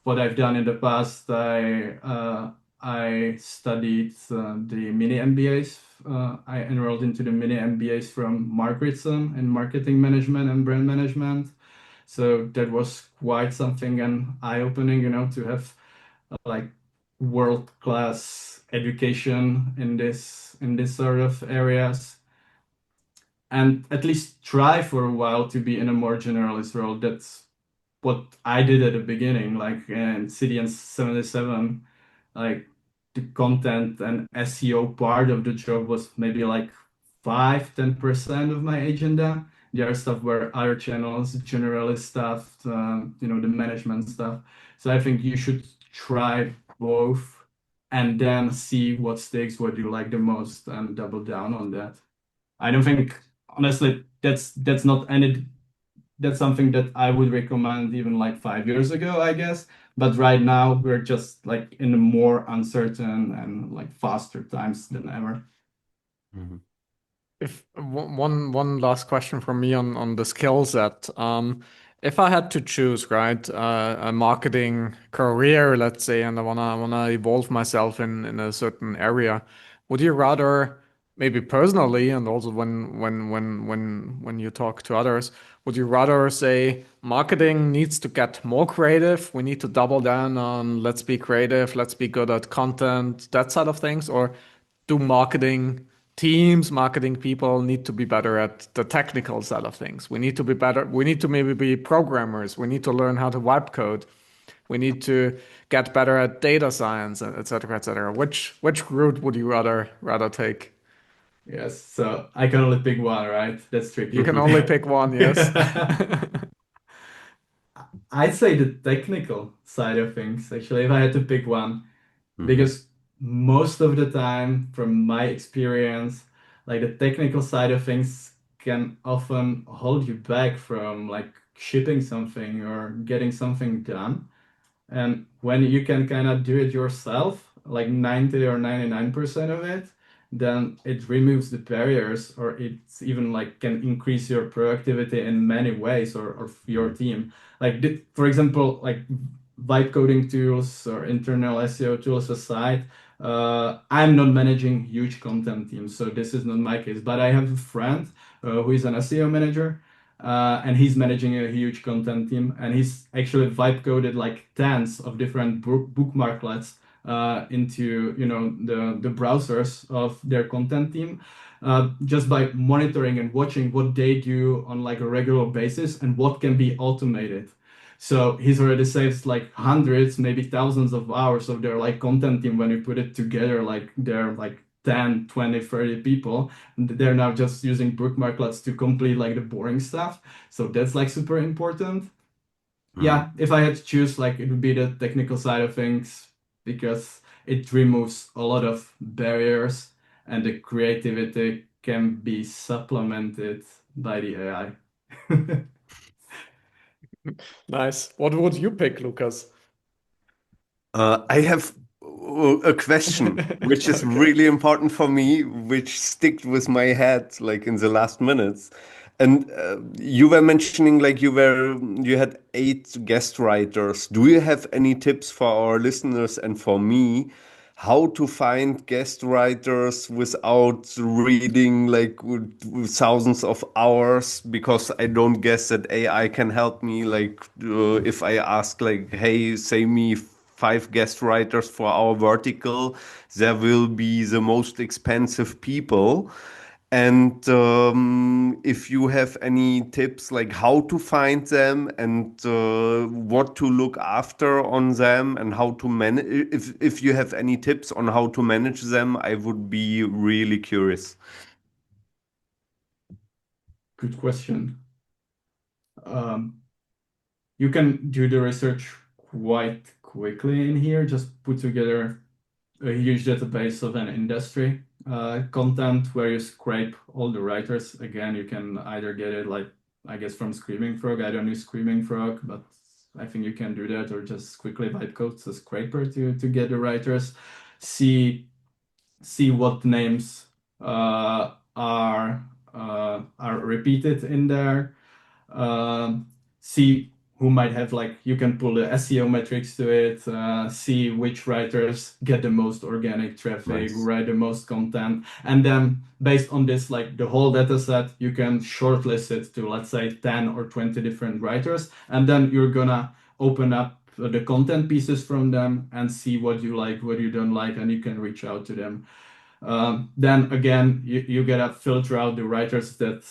what I've done in the past, I studied the mini MBAs. I enrolled into the mini MBAs from Mark Ritson in marketing management and brand management. So that was quite something and eye-opening, to have like world-class education in this sort of areas, and at least try for a while to be in a more generalist role. That's what I did at the beginning, like in CDN 77, like the content and SEO part of the job was maybe like 5-10% of my agenda. The other stuff were other channels, generalist stuff, the management stuff. So I think you should try both and then see what sticks, what you like the most, and double down on that. I don't think, honestly, that's not any that's something that I would recommend even like 5 years ago, I guess. But right now we're just like in a more uncertain and like faster times than ever. If one last question from me on the skill set. If I had to choose, right, a marketing career, let's say, and I wanna evolve myself in a certain area, would you rather, maybe personally, and also when you talk to others, would you rather say marketing needs to get more creative? We need to double down on let's be creative, let's be good at content, that side of things, or do marketing people need to be better at the technical side of things? We need to be better. We need to maybe be programmers. We need to learn how to wipe code. We need to get better at data science, et cetera, et cetera. Which route would you rather take? Yes, so I can only pick one, right? That's tricky. You can only pick one, yes. I'd say the technical side of things, actually, if I had to pick one, because most of the time, from my experience, like the technical side of things can often hold you back from like shipping something or getting something done. And when you can kind of do it yourself, like 90 or 99% of it, then it removes the barriers, or it's even like can increase your productivity in many ways, or your team. Like, for example, like vibe coding tools or internal SEO tools aside, I'm not managing huge content teams, so this is not my case. But I have a friend who is an SEO manager, and he's managing a huge content team, and he's actually vibe coded like tens of different bookmarklets into the browsers of their content team. just by monitoring and watching what they do on like a regular basis and what can be automated. So he's already saved like hundreds, maybe thousands of hours of their like content team when you put it together, like they're like 10, 20, 30 people. And they're now just using bookmarklets to complete like the boring stuff. So that's like super important. Mm. Yeah, if I had to choose, like it would be the technical side of things because it removes a lot of barriers and the creativity can be supplemented by the AI. Nice. What would you pick, Lucas? I have a question which is Okay. really important for me, which sticked with my head like in the last minutes. And you were mentioning like you had 8 guest writers. Do you have any tips for our listeners and for me how to find guest writers without reading like with thousands of hours? Because I don't guess that AI can help me. Like if I ask like, hey, say me 5 guest writers for our vertical, there will be the most expensive people. And if you have any tips like how to find them and what to look after on them and how to manage, if you have any tips on how to manage them, I would be really curious. Good question. Um, you can do the research quite quickly in here. Just put together a huge database of an industry content where you scrape all the writers. Again, you can either get it like, I guess, from Screaming Frog. I don't use Screaming Frog, but I think you can do that, or just quickly vibe code a scraper to get the writers. See what names are repeated in there. See who might have like you can pull the SEO metrics to it, see which writers get the most organic traffic, who Nice. write the most content, and then based on this like the whole data set, you can shortlist it to let's say 10 or 20 different writers, and then you're gonna open up the content pieces from them and see what you like, what you don't like, and you can reach out to them. Then again, you gotta filter out the writers that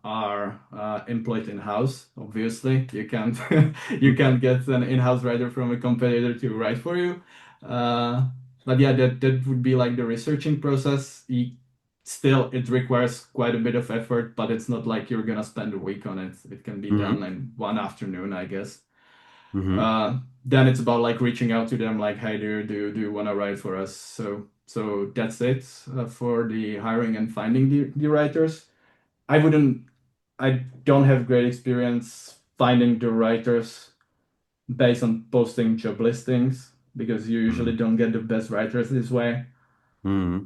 are employed in-house. Obviously, you can't you can't get an in-house writer from a competitor to write for you. Uh, but yeah, that would be like the researching process. Still, it requires quite a bit of effort, but it's not like you're gonna spend a week on it. It can be done Hmm. in one afternoon, I guess. Hmm. Then it's about like reaching out to them, like, hey, do you want to write for us? So that's it for the hiring and finding the writers. I wouldn't, I don't have great experience finding the writers based on posting job listings because you usually don't get the best writers this way. Hmm.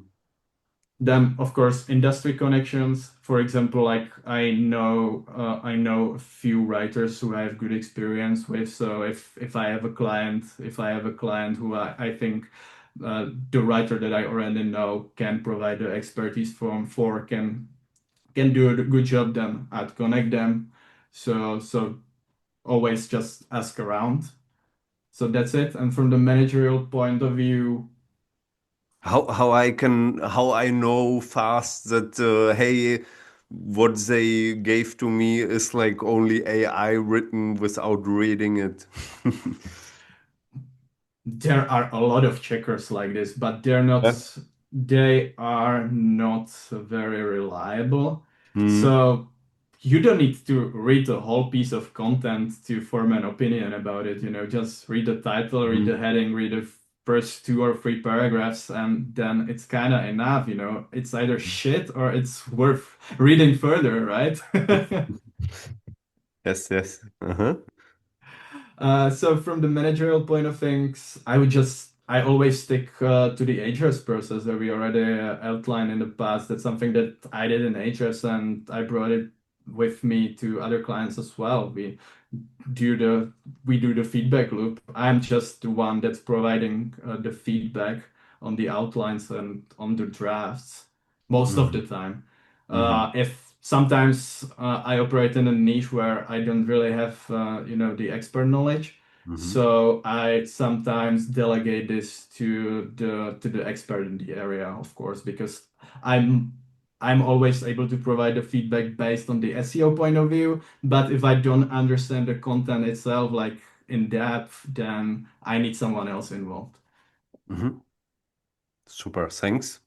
Then, of course, industry connections. For example, like I know a few writers who I have good experience with. So if I have a client, who I think the writer that I already know can provide the expertise for can do a good job, then I'd connect them. So always just ask around. So that's it. And from the managerial point of view, How I know fast that hey, what they gave to me is like only AI written without reading it. there are a lot of checkers like this, but Yeah. they are not very reliable. Hmm. So you don't need to read the whole piece of content to form an opinion about it, just read the title, read the Hmm. heading, read the first 2 or 3 paragraphs, and then it's kind of enough. It's either shit or it's worth reading further, right? Yes, yes. Uh-huh. So from the managerial point of things, I always stick to the Ahrefs process that we already outlined in the past. That's something that I did in Ahrefs and I brought it with me to other clients as well. Do the we do the feedback loop. I'm just the one that's providing the feedback on the outlines and on the drafts most of the Hmm. time. Hmm. If sometimes I operate in a niche where I don't really have the expert knowledge, Hmm. so I sometimes delegate this to the expert in the area, of course, because I'm I'm always able to provide the feedback based on the SEO point of view. But if I don't understand the content itself, like in depth, then I need someone else involved. Mhm. Super, thanks.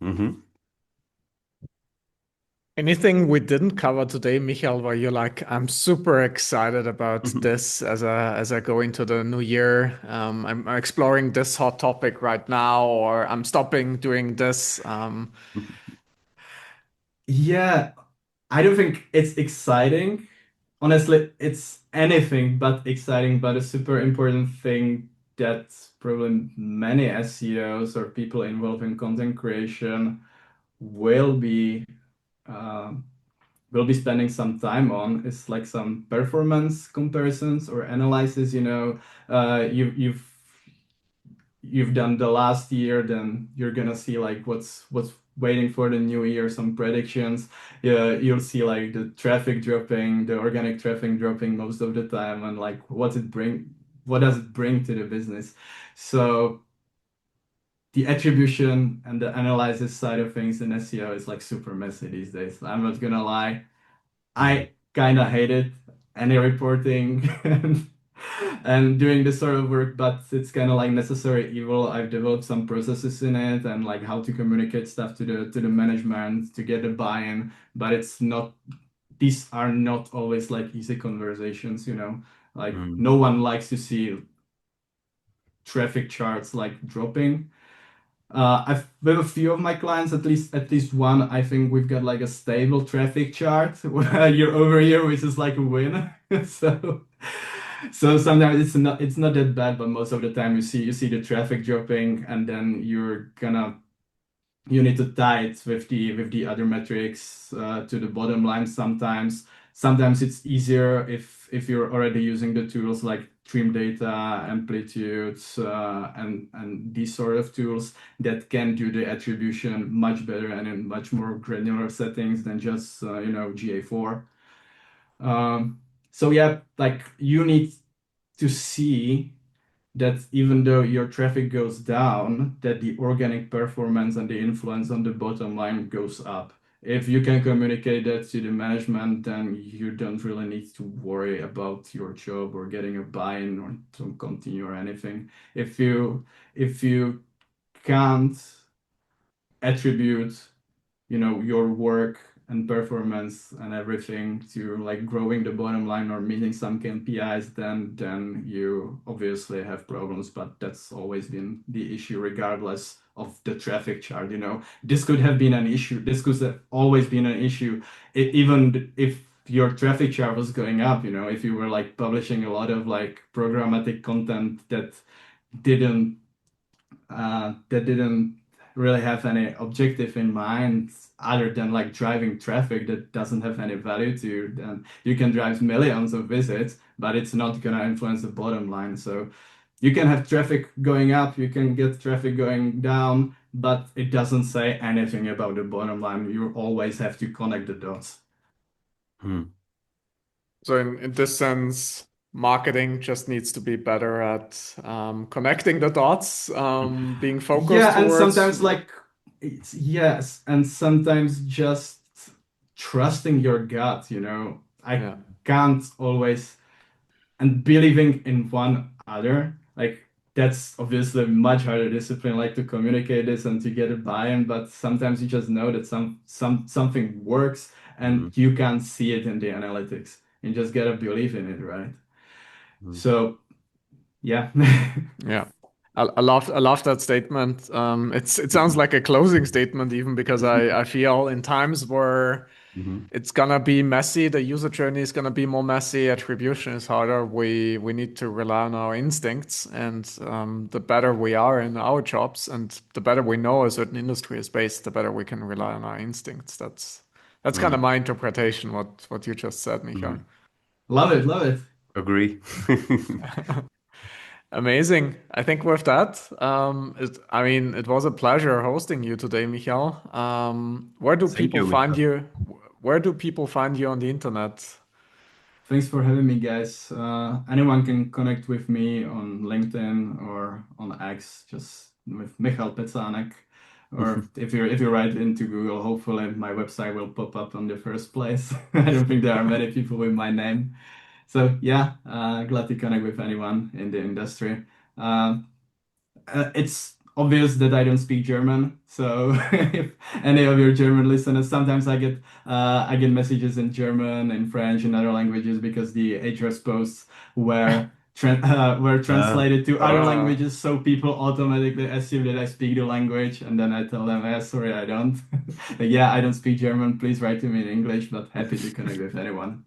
Anything we didn't cover today, Michal, where you're like, I'm super excited about this as I go into the new year. I'm exploring this hot topic right now, or I'm stopping doing this. Yeah, I don't think it's exciting. Honestly, it's anything but exciting, but a super important thing that probably many SEOs or people involved in content creation will be um, will be spending some time on is like some performance comparisons or analysis. You've done the last year, then you're gonna see like what's waiting for the new year, some predictions. Yeah, you'll see like the traffic dropping, the organic traffic dropping most of the time, and like what does it bring to the business? So the attribution and the analysis side of things in SEO is like super messy these days. I'm not gonna lie. I kind of hated any reporting and doing this sort of work, but it's kind of like necessary evil. I've developed some processes in it and like how to communicate stuff to the management to get a buy-in, but it's not these are not always like easy conversations, you know. Like no one likes to see traffic charts like dropping. I've with a few of my clients, at least one, I think we've got like a stable traffic chart year over year, which is like a win. So sometimes it's not that bad, but most of the time you see the traffic dropping, and then you need to tie it with the other metrics to the bottom line sometimes. Sometimes it's easier if you're already using the tools like trim data, amplitudes, and these sort of tools that can do the attribution much better and in much more granular settings than just GA4. So yeah, like you need to see that even though your traffic goes down, that the organic performance and the influence on the bottom line goes up. If you can communicate that to the management, then you don't really need to worry about your job or getting a buy-in or to continue or anything. If you can't attribute your work and performance and everything to like growing the bottom line or meeting some KPIs, then you obviously have problems. But that's always been the issue regardless of the traffic chart. This could have been an issue, this could have always been an issue, even if your traffic chart was going up. If you were like publishing a lot of like programmatic content didn't that didn't really have any objective in mind other than like driving traffic that doesn't have any value to you, then you can drive millions of visits, but it's not gonna influence the bottom line. So you can have traffic going up, you can get traffic going down, but it doesn't say anything about the bottom line. You always have to connect the dots. So in this sense, marketing just needs to be better at connecting the dots, being focused Yeah, and towards. sometimes like yes, and sometimes just trusting your gut, I Yeah. can't always and believing in one other. Like that's obviously a much harder discipline, like to communicate this and to get a buy-in, but sometimes you just know that something works and you can't see it in the analytics. You just gotta believe in it, right? So yeah. Yeah. I love that statement. It sounds like a closing statement even because I feel in times where it's gonna be messy, the user journey is gonna be more messy, attribution is harder. We need to rely on our instincts, and the better we are in our jobs, and the better we know a certain industry is based, the better we can rely on our instincts. That's kind of my interpretation. What you just said, Michal. Love it, love it. Agree. Amazing. I think with that, I mean, it was a pleasure hosting you today, Michal. Where do Thank people you, find Michal. you? Where do people find you on the internet? Thanks for having me, guys. Anyone can connect with me on LinkedIn or on X, just with Michal Pecanek. Or if you write into Google, hopefully my website will pop up on the first place. I don't think there are many people with my name. So yeah, glad to connect with anyone in the industry. Uh, it's obvious that I don't speak German, so if any of your German listeners, sometimes I get messages in German, in French, and other languages because the Ahrefs posts were Uh, translated to other uh, languages, so people automatically assume that I speak the language, and then I tell them, sorry, I don't. Like, yeah, I don't speak German. Please write to me in English, but happy to connect with anyone.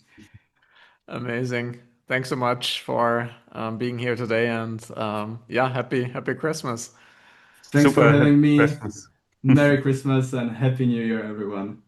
Amazing. Thanks so much for being here today, and yeah, happy Christmas. Thanks for Super. Happy having me. Christmas. Merry Christmas and Happy New Year, everyone.